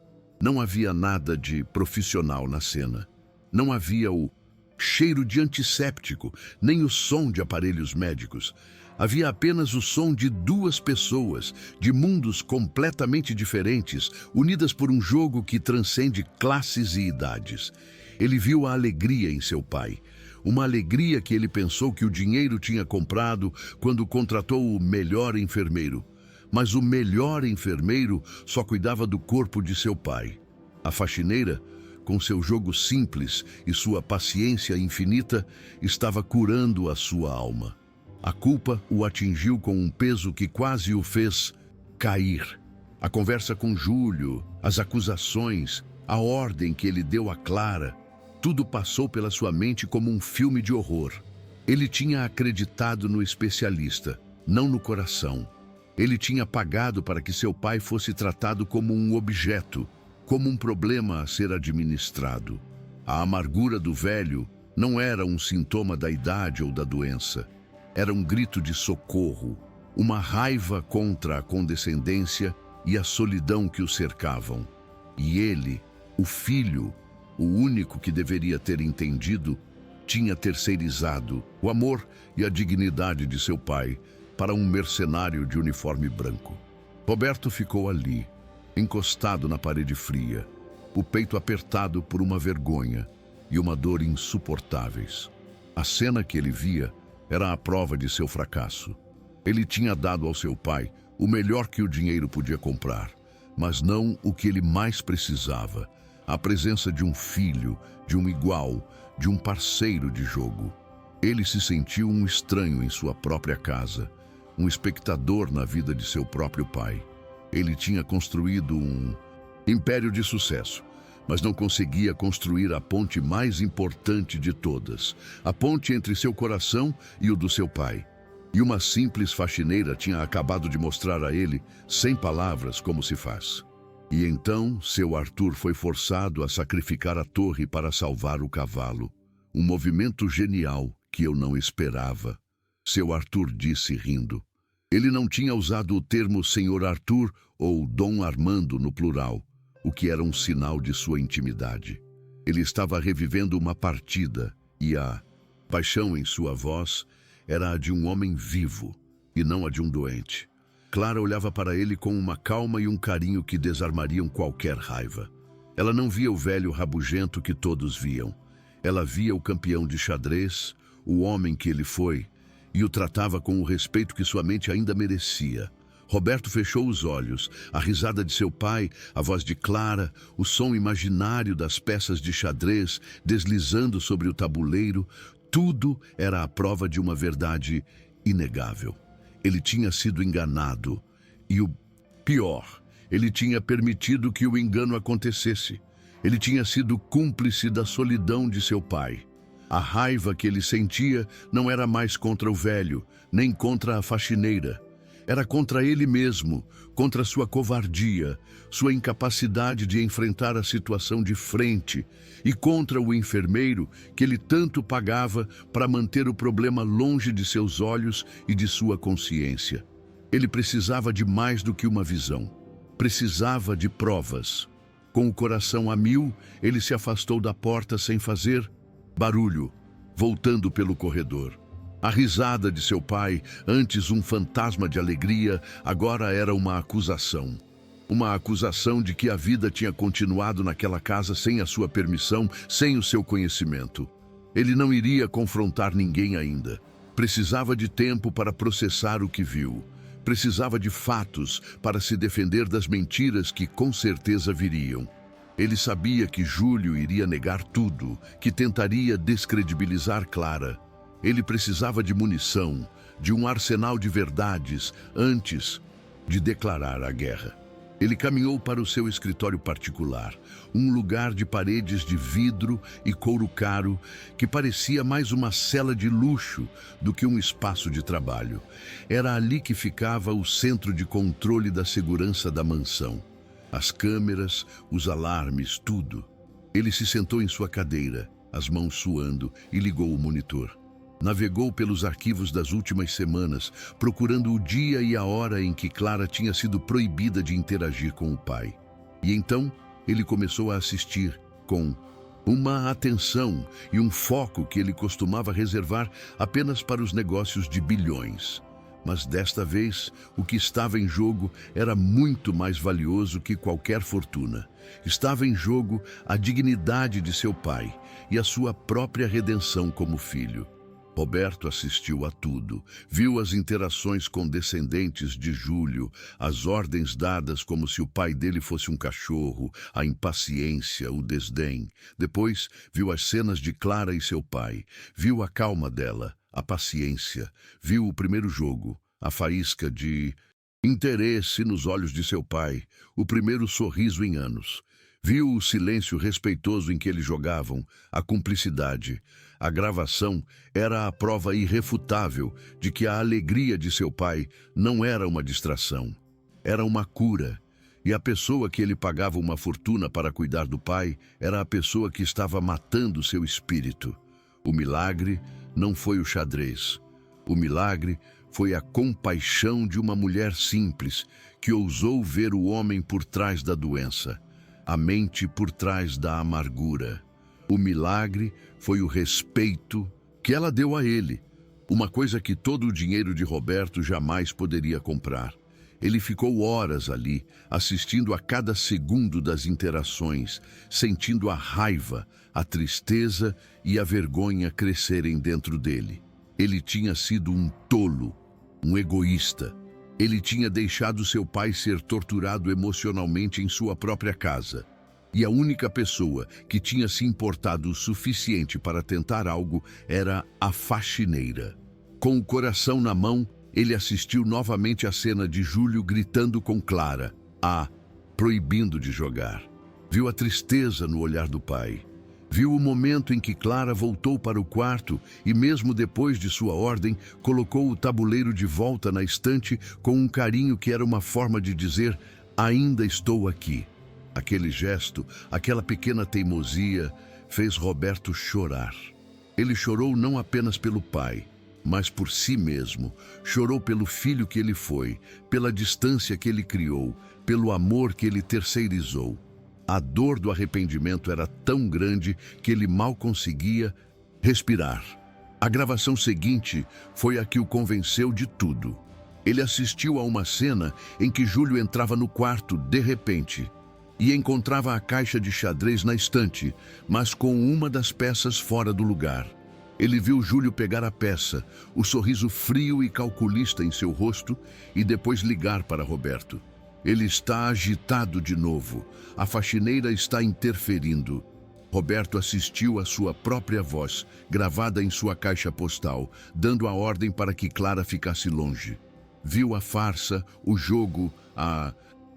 Não havia nada de profissional na cena. Não havia o cheiro de antisséptico, nem o som de aparelhos médicos. Havia apenas o som de duas pessoas, de mundos completamente diferentes, unidas por um jogo que transcende classes e idades. Ele viu a alegria em seu pai, uma alegria que ele pensou que o dinheiro tinha comprado quando contratou o melhor enfermeiro. Mas o melhor enfermeiro só cuidava do corpo de seu pai. A faxineira, com seu jogo simples e sua paciência infinita, estava curando a sua alma. A culpa o atingiu com um peso que quase o fez cair. A conversa com Júlio, as acusações, a ordem que ele deu a Clara, tudo passou pela sua mente como um filme de horror. Ele tinha acreditado no especialista, não no coração. Ele tinha pagado para que seu pai fosse tratado como um objeto, como um problema a ser administrado. A amargura do velho não era um sintoma da idade ou da doença. Era um grito de socorro, uma raiva contra a condescendência e a solidão que o cercavam. E ele, o filho, o único que deveria ter entendido, tinha terceirizado o amor e a dignidade de seu pai para um mercenário de uniforme branco. Roberto ficou ali, encostado na parede fria, o peito apertado por uma vergonha e uma dor insuportáveis. A cena que ele via era a prova de seu fracasso. Ele tinha dado ao seu pai o melhor que o dinheiro podia comprar, mas não o que ele mais precisava, a presença de um filho, de um igual, de um parceiro de jogo. Ele se sentiu um estranho em sua própria casa, um espectador na vida de seu próprio pai. Ele tinha construído um império de sucesso, mas não conseguia construir a ponte mais importante de todas, a ponte entre seu coração e o do seu pai. E uma simples faxineira tinha acabado de mostrar a ele, sem palavras, como se faz. E então, seu Arthur foi forçado a sacrificar a torre para salvar o cavalo. Um movimento genial que eu não esperava. Seu Arthur disse rindo. Ele não tinha usado o termo Senhor Arthur ou Dom Armando no plural, o que era um sinal de sua intimidade. Ele estava revivendo uma partida e a paixão em sua voz era a de um homem vivo e não a de um doente. Clara olhava para ele com uma calma e um carinho que desarmariam qualquer raiva. Ela não via o velho rabugento que todos viam. Ela via o campeão de xadrez, o homem que ele foi, e o tratava com o respeito que sua mente ainda merecia. Roberto fechou os olhos. A risada de seu pai, a voz de Clara, o som imaginário das peças de xadrez deslizando sobre o tabuleiro, tudo era a prova de uma verdade inegável. Ele tinha sido enganado. E o pior, ele tinha permitido que o engano acontecesse. Ele tinha sido cúmplice da solidão de seu pai. A raiva que ele sentia não era mais contra o velho, nem contra a faxineira. Era contra ele mesmo, contra sua covardia, sua incapacidade de enfrentar a situação de frente e contra o enfermeiro que ele tanto pagava para manter o problema longe de seus olhos e de sua consciência. Ele precisava de mais do que uma visão. Precisava de provas. Com o coração a mil, ele se afastou da porta sem fazer barulho, voltando pelo corredor. A risada de seu pai, antes um fantasma de alegria, agora era uma acusação. Uma acusação de que a vida tinha continuado naquela casa sem a sua permissão, sem o seu conhecimento. Ele não iria confrontar ninguém ainda. Precisava de tempo para processar o que viu. Precisava de fatos para se defender das mentiras que com certeza viriam. Ele sabia que Júlio iria negar tudo, que tentaria descredibilizar Clara. Ele precisava de munição, de um arsenal de verdades, antes de declarar a guerra. Ele caminhou para o seu escritório particular, um lugar de paredes de vidro e couro caro que parecia mais uma cela de luxo do que um espaço de trabalho. Era ali que ficava o centro de controle da segurança da mansão. As câmeras, os alarmes, tudo. Ele se sentou em sua cadeira, as mãos suando, e ligou o monitor. Navegou pelos arquivos das últimas semanas, procurando o dia e a hora em que Clara tinha sido proibida de interagir com o pai. E então, ele começou a assistir com uma atenção e um foco que ele costumava reservar apenas para os negócios de bilhões. Mas desta vez, o que estava em jogo era muito mais valioso que qualquer fortuna. Estava em jogo a dignidade de seu pai e a sua própria redenção como filho. Roberto assistiu a tudo, viu as interações condescendentes de Júlio, as ordens dadas como se o pai dele fosse um cachorro, a impaciência, o desdém. Depois, viu as cenas de Clara e seu pai, viu a calma dela, a paciência, viu o primeiro jogo, a faísca de interesse nos olhos de seu pai, o primeiro sorriso em anos. Viu o silêncio respeitoso em que eles jogavam, a cumplicidade. A gravação era a prova irrefutável de que a alegria de seu pai não era uma distração, era uma cura. E a pessoa que ele pagava uma fortuna para cuidar do pai era a pessoa que estava matando seu espírito. O milagre não foi o xadrez. O milagre foi a compaixão de uma mulher simples que ousou ver o homem por trás da doença, a mente por trás da amargura. O milagre foi o respeito que ela deu a ele, uma coisa que todo o dinheiro de Roberto jamais poderia comprar. Ele ficou horas ali, assistindo a cada segundo das interações, sentindo a raiva, a tristeza e a vergonha crescerem dentro dele. Ele tinha sido um tolo, um egoísta. Ele tinha deixado seu pai ser torturado emocionalmente em sua própria casa. E a única pessoa que tinha se importado o suficiente para tentar algo era a faxineira. Com o coração na mão, ele assistiu novamente à cena de Júlio gritando com Clara, proibindo de jogar. Viu a tristeza no olhar do pai. Viu o momento em que Clara voltou para o quarto e, mesmo depois de sua ordem, colocou o tabuleiro de volta na estante com um carinho que era uma forma de dizer: ainda estou aqui. Aquele gesto, aquela pequena teimosia, fez Roberto chorar. Ele chorou não apenas pelo pai, mas por si mesmo. Chorou pelo filho que ele foi, pela distância que ele criou, pelo amor que ele terceirizou. A dor do arrependimento era tão grande que ele mal conseguia respirar. A gravação seguinte foi a que o convenceu de tudo. Ele assistiu a uma cena em que Júlio entrava no quarto de repente e encontrava a caixa de xadrez na estante, mas com uma das peças fora do lugar. Ele viu Júlio pegar a peça, o sorriso frio e calculista em seu rosto, e depois ligar para Roberto. Ele está agitado de novo. A faxineira está interferindo. Roberto assistiu à sua própria voz, gravada em sua caixa postal, dando a ordem para que Clara ficasse longe. Viu a farsa, o jogo, a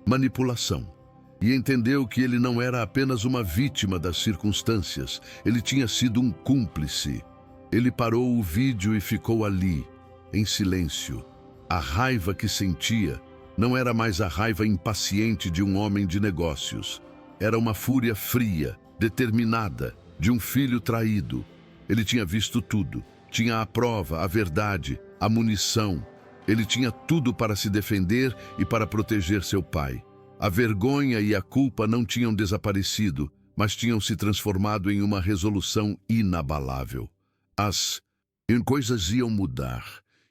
manipulação. E entendeu que ele não era apenas uma vítima das circunstâncias, ele tinha sido um cúmplice. Ele parou o vídeo e ficou ali, em silêncio. A raiva que sentia não era mais a raiva impaciente de um homem de negócios. Era uma fúria fria, determinada, de um filho traído. Ele tinha visto tudo. Tinha a prova, a verdade, a munição. Ele tinha tudo para se defender e para proteger seu pai. A vergonha e a culpa não tinham desaparecido, mas tinham se transformado em uma resolução inabalável. As coisas iam mudar,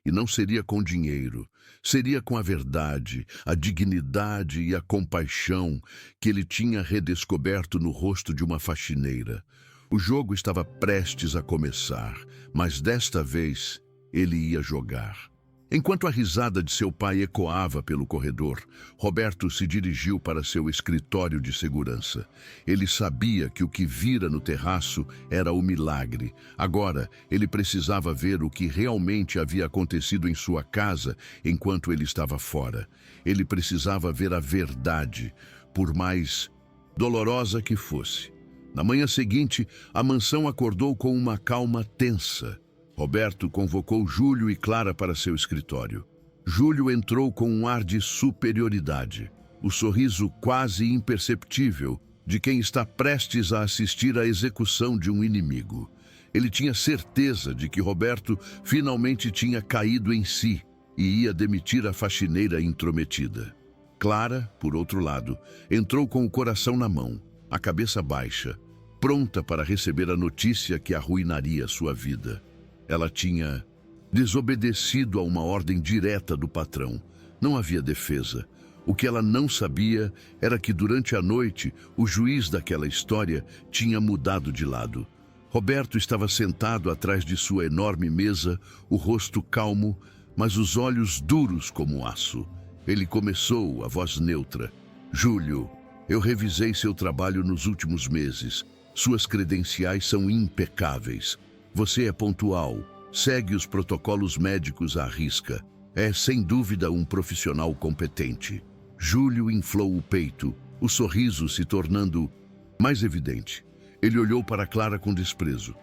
e não seria com dinheiro. Seria com a verdade, a dignidade e a compaixão que ele tinha redescoberto no rosto de uma faxineira. O jogo estava prestes a começar, mas desta vez ele ia jogar. Enquanto a risada de seu pai ecoava pelo corredor, Roberto se dirigiu para seu escritório de segurança. Ele sabia que o que vira no terraço era o milagre. Agora, ele precisava ver o que realmente havia acontecido em sua casa enquanto ele estava fora. Ele precisava ver a verdade, por mais dolorosa que fosse. Na manhã seguinte, a mansão acordou com uma calma tensa. Roberto convocou Júlio e Clara para seu escritório. Júlio entrou com um ar de superioridade, o sorriso quase imperceptível de quem está prestes a assistir à execução de um inimigo. Ele tinha certeza de que Roberto finalmente tinha caído em si e ia demitir a faxineira intrometida. Clara, por outro lado, entrou com o coração na mão, a cabeça baixa, pronta para receber a notícia que arruinaria sua vida. Ela tinha desobedecido a uma ordem direta do patrão. Não havia defesa. O que ela não sabia era que durante a noite o juiz daquela história tinha mudado de lado. Roberto estava sentado atrás de sua enorme mesa, o rosto calmo, mas os olhos duros como aço. Ele começou, a voz neutra: "Júlio, eu revisei seu trabalho nos últimos meses. Suas credenciais são impecáveis. Você é pontual, segue os protocolos médicos à risca. É, sem dúvida, um profissional competente." Júlio inflou o peito, o sorriso se tornando mais evidente. Ele olhou para Clara com desprezo.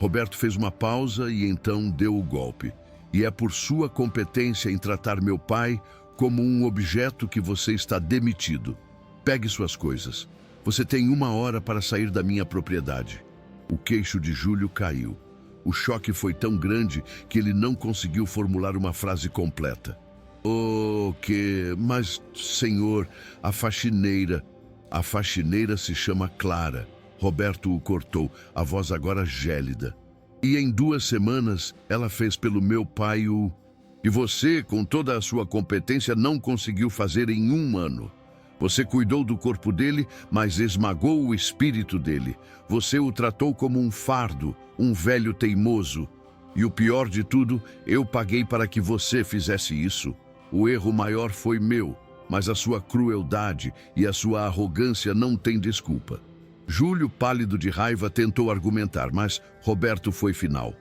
Roberto fez uma pausa e então deu o golpe. "E é por sua competência em tratar meu pai como um objeto que você está demitido. Pegue suas coisas. Você tem 1 hora para sair da minha propriedade." O queixo de Júlio caiu. O choque foi tão grande que ele não conseguiu formular uma frase completa. Mas, senhor, a faxineira se chama Clara." Roberto o cortou, a voz agora gélida. "E em 2 semanas ela fez pelo meu pai o... E você, com toda a sua competência, não conseguiu fazer em 1 ano. Você cuidou do corpo dele, mas esmagou o espírito dele. Você o tratou como um fardo, um velho teimoso. E o pior de tudo, eu paguei para que você fizesse isso. O erro maior foi meu, mas a sua crueldade e a sua arrogância não têm desculpa. Júlio, pálido de raiva, tentou argumentar, mas Roberto foi final.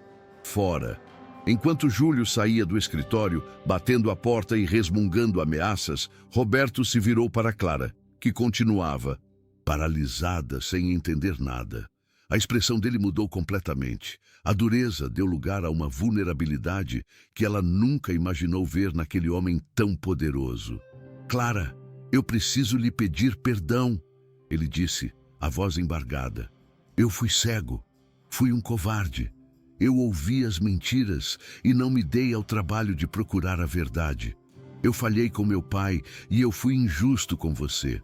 Fora. Enquanto Júlio saía do escritório, batendo a porta e resmungando ameaças, Roberto se virou para Clara, que continuava paralisada, sem entender nada. A expressão dele mudou completamente. A dureza deu lugar a uma vulnerabilidade que ela nunca imaginou ver naquele homem tão poderoso. "Clara, eu preciso lhe pedir perdão", ele disse, a voz embargada. "Eu fui cego, fui um covarde. Eu ouvi as mentiras e não me dei ao trabalho de procurar a verdade. Eu falhei com meu pai e eu fui injusto com você."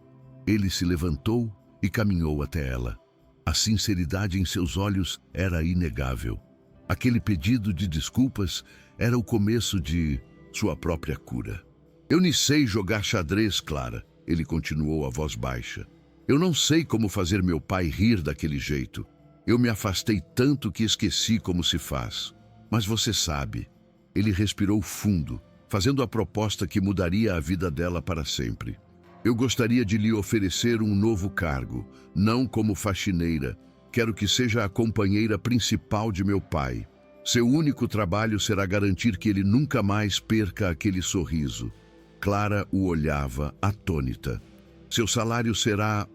Ele se levantou e caminhou até ela. A sinceridade em seus olhos era inegável. Aquele pedido de desculpas era o começo de sua própria cura. "Eu nem sei jogar xadrez, Clara", ele continuou a voz baixa. "Eu não sei como fazer meu pai rir daquele jeito. Eu me afastei tanto que esqueci como se faz. Mas você sabe." Ele respirou fundo, fazendo a proposta que mudaria a vida dela para sempre. "Eu gostaria de lhe oferecer um novo cargo, não como faxineira. Quero que seja a companheira principal de meu pai. Seu único trabalho será garantir que ele nunca mais perca aquele sorriso." Clara o olhava, atônita. "Seu salário será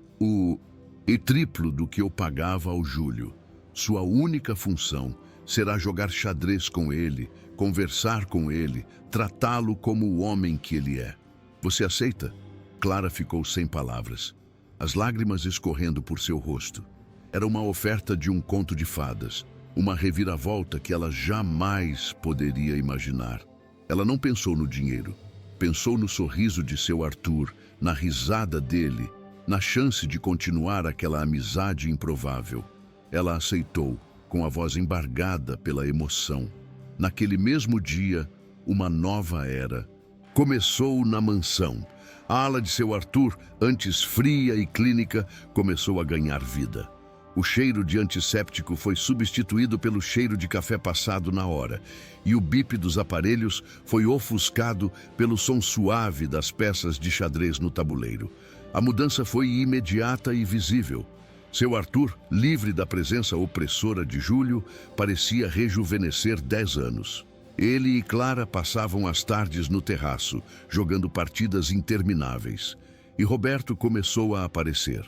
e triplo do que eu pagava ao Júlio. Sua única função será jogar xadrez com ele, conversar com ele, tratá-lo como o homem que ele é. Você aceita?" Clara ficou sem palavras, as lágrimas escorrendo por seu rosto. Era uma oferta de um conto de fadas, uma reviravolta que ela jamais poderia imaginar. Ela não pensou no dinheiro, pensou no sorriso de seu Arthur, na risada dele, na chance de continuar aquela amizade improvável. Ela aceitou, com a voz embargada pela emoção. Naquele mesmo dia, uma nova era começou na mansão. A ala de seu Arthur, antes fria e clínica, começou a ganhar vida. O cheiro de antisséptico foi substituído pelo cheiro de café passado na hora, e o bip dos aparelhos foi ofuscado pelo som suave das peças de xadrez no tabuleiro. A mudança foi imediata e visível. Seu Arthur, livre da presença opressora de Júlio, parecia rejuvenescer 10 anos. Ele e Clara passavam as tardes no terraço, jogando partidas intermináveis. E Roberto começou a aparecer.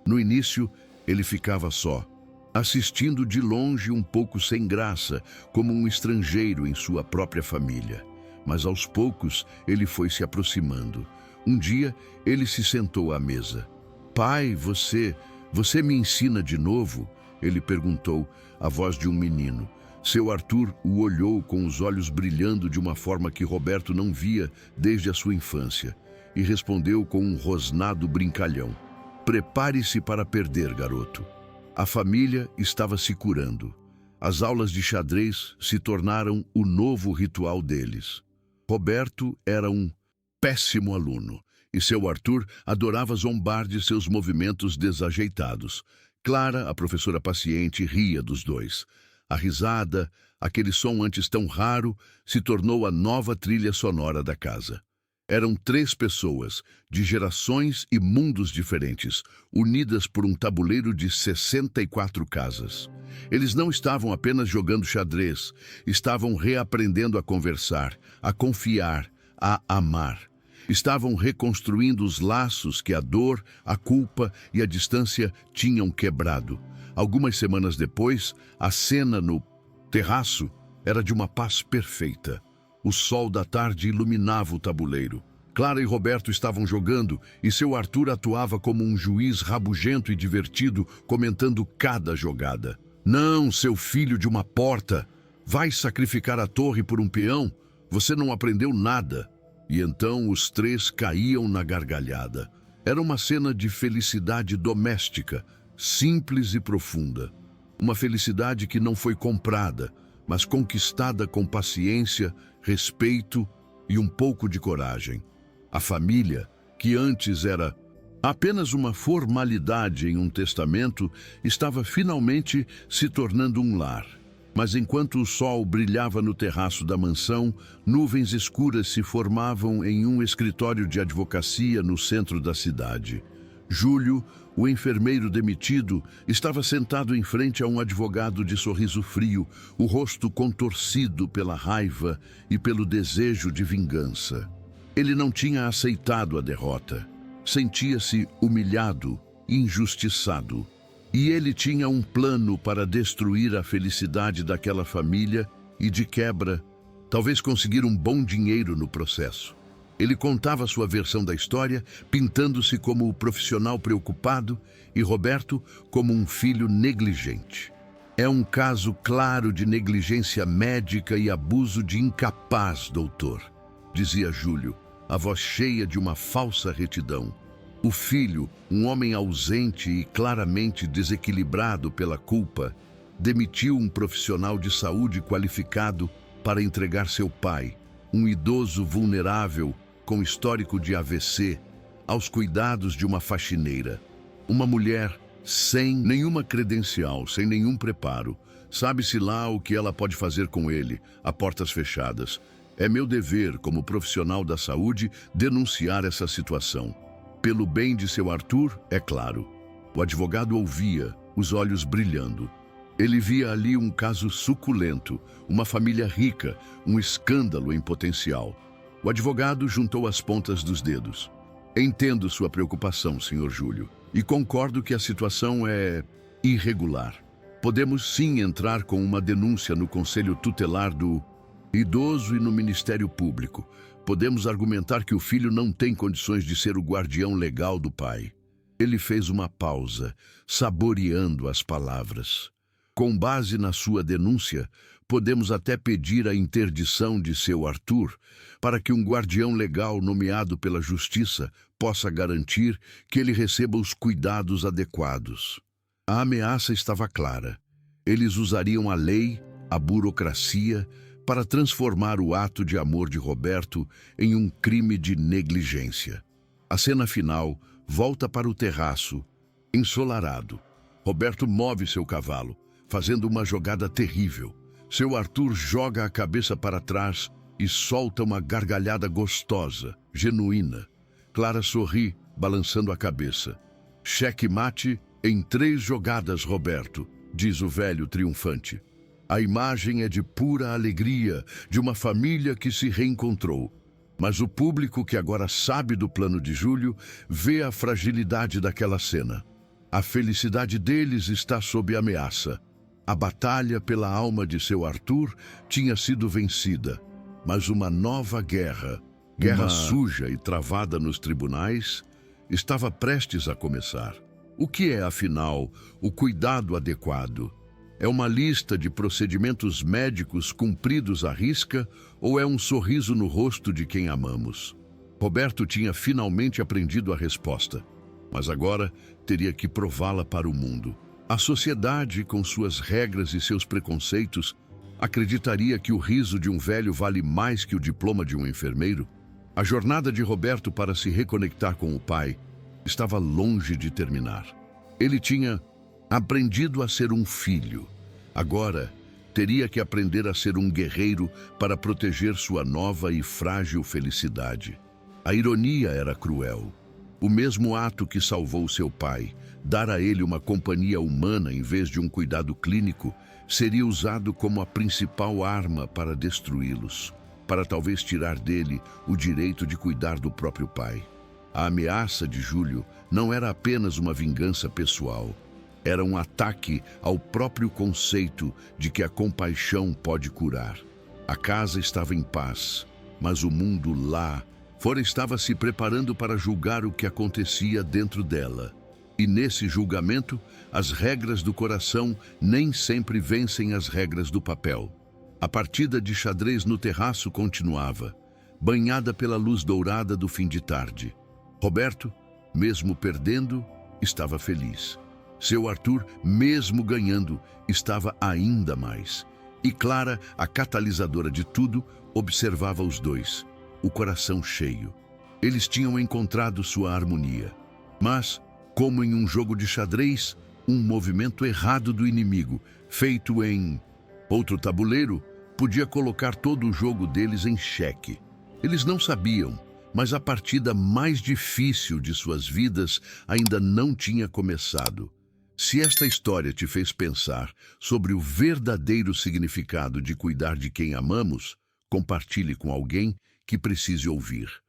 No início, ele ficava só, assistindo de longe, um pouco sem graça, como um estrangeiro em sua própria família. Mas aos poucos, ele foi se aproximando. Um dia, ele se sentou à mesa. "Pai, você me ensina de novo?" ele perguntou, a voz de um menino. Seu Arthur o olhou com os olhos brilhando de uma forma que Roberto não via desde a sua infância, e respondeu com um rosnado brincalhão: "Prepare-se para perder, garoto." A família estava se curando. As aulas de xadrez se tornaram o novo ritual deles. Roberto era um péssimo aluno, e seu Arthur adorava zombar de seus movimentos desajeitados. Clara, a professora paciente, ria dos dois. A risada, aquele som antes tão raro, se tornou a nova trilha sonora da casa. Eram 3 pessoas, de gerações e mundos diferentes, unidas por um tabuleiro de 64 casas. Eles não estavam apenas jogando xadrez, estavam reaprendendo a conversar, a confiar, a amar. Estavam reconstruindo os laços que a dor, a culpa e a distância tinham quebrado. Algumas semanas depois, a cena no terraço era de uma paz perfeita. O sol da tarde iluminava o tabuleiro. Clara e Roberto estavam jogando e seu Arthur atuava como um juiz rabugento e divertido, comentando cada jogada. "Não, seu filho de uma porta! Vai sacrificar a torre por um peão? Você não aprendeu nada." E então os 3 caíam na gargalhada. Era uma cena de felicidade doméstica, simples e profunda. Uma felicidade que não foi comprada, mas conquistada com paciência, respeito e um pouco de coragem. A família, que antes era apenas uma formalidade em um testamento, estava finalmente se tornando um lar. Mas enquanto o sol brilhava no terraço da mansão, nuvens escuras se formavam em um escritório de advocacia no centro da cidade. Júlio, O enfermeiro demitido estava sentado em frente a um advogado de sorriso frio, o rosto contorcido pela raiva e pelo desejo de vingança. Ele não tinha aceitado a derrota. Sentia-se humilhado, injustiçado. E ele tinha um plano para destruir a felicidade daquela família e, de quebra, talvez conseguir um bom dinheiro no processo. Ele contava sua versão da história, pintando-se como o profissional preocupado e Roberto como um filho negligente. É um caso claro de negligência médica e abuso de incapaz, doutor, dizia Júlio, a voz cheia de uma falsa retidão. O filho, um homem ausente e claramente desequilibrado pela culpa, demitiu um profissional de saúde qualificado para entregar seu pai, um idoso vulnerável com histórico de AVC, aos cuidados de uma faxineira. Uma mulher sem nenhuma credencial, sem nenhum preparo. Sabe-se lá o que ela pode fazer com ele, a portas fechadas. É meu dever, como profissional da saúde, denunciar essa situação. Pelo bem de seu Arthur, é claro. O advogado ouvia, os olhos brilhando. Ele via ali um caso suculento, uma família rica, um escândalo em potencial. O advogado juntou as pontas dos dedos. Entendo sua preocupação, Sr. Júlio, e concordo que a situação é irregular. Podemos sim entrar com uma denúncia no Conselho Tutelar do Idoso e no Ministério Público. Podemos argumentar que o filho não tem condições de ser o guardião legal do pai. Ele fez uma pausa, saboreando as palavras. Com base na sua denúncia, podemos até pedir a interdição de seu Arthur para que um guardião legal nomeado pela Justiça possa garantir que ele receba os cuidados adequados. A ameaça estava clara. Eles usariam a lei, a burocracia, para transformar o ato de amor de Roberto em um crime de negligência. A cena final volta para o terraço, ensolarado. Roberto move seu cavalo, fazendo uma jogada terrível. Seu Arthur joga a cabeça para trás e solta uma gargalhada gostosa, genuína. Clara sorri, balançando a cabeça. Cheque-mate em 3 jogadas, Roberto, diz o velho triunfante. A imagem é de pura alegria, de uma família que se reencontrou. Mas o público que agora sabe do plano de Júlio vê a fragilidade daquela cena. A felicidade deles está sob ameaça. A batalha pela alma de seu Arthur tinha sido vencida, mas uma nova guerra suja e travada nos tribunais, estava prestes a começar. O que é, afinal, o cuidado adequado? É uma lista de procedimentos médicos cumpridos à risca ou é um sorriso no rosto de quem amamos? Roberto tinha finalmente aprendido a resposta, mas agora teria que prová-la para o mundo. A sociedade, com suas regras e seus preconceitos, acreditaria que o riso de um velho vale mais que o diploma de um enfermeiro? A jornada de Roberto para se reconectar com o pai estava longe de terminar. Ele tinha aprendido a ser um filho. Agora, teria que aprender a ser um guerreiro para proteger sua nova e frágil felicidade. A ironia era cruel. O mesmo ato que salvou seu pai, dar a ele uma companhia humana em vez de um cuidado clínico, seria usado como a principal arma para destruí-los, para talvez tirar dele o direito de cuidar do próprio pai. A ameaça de Júlio não era apenas uma vingança pessoal, era um ataque ao próprio conceito de que a compaixão pode curar. A casa estava em paz, mas o mundo lá fora estava se preparando para julgar o que acontecia dentro dela. E nesse julgamento, as regras do coração nem sempre vencem as regras do papel. A partida de xadrez no terraço continuava, banhada pela luz dourada do fim de tarde. Roberto, mesmo perdendo, estava feliz. Seu Arthur, mesmo ganhando, estava ainda mais. E Clara, a catalisadora de tudo, observava os dois, o coração cheio. Eles tinham encontrado sua harmonia. Mas, como em um jogo de xadrez, um movimento errado do inimigo, feito em outro tabuleiro, podia colocar todo o jogo deles em xeque. Eles não sabiam, mas a partida mais difícil de suas vidas ainda não tinha começado. Se esta história te fez pensar sobre o verdadeiro significado de cuidar de quem amamos, compartilhe com alguém que precise ouvir.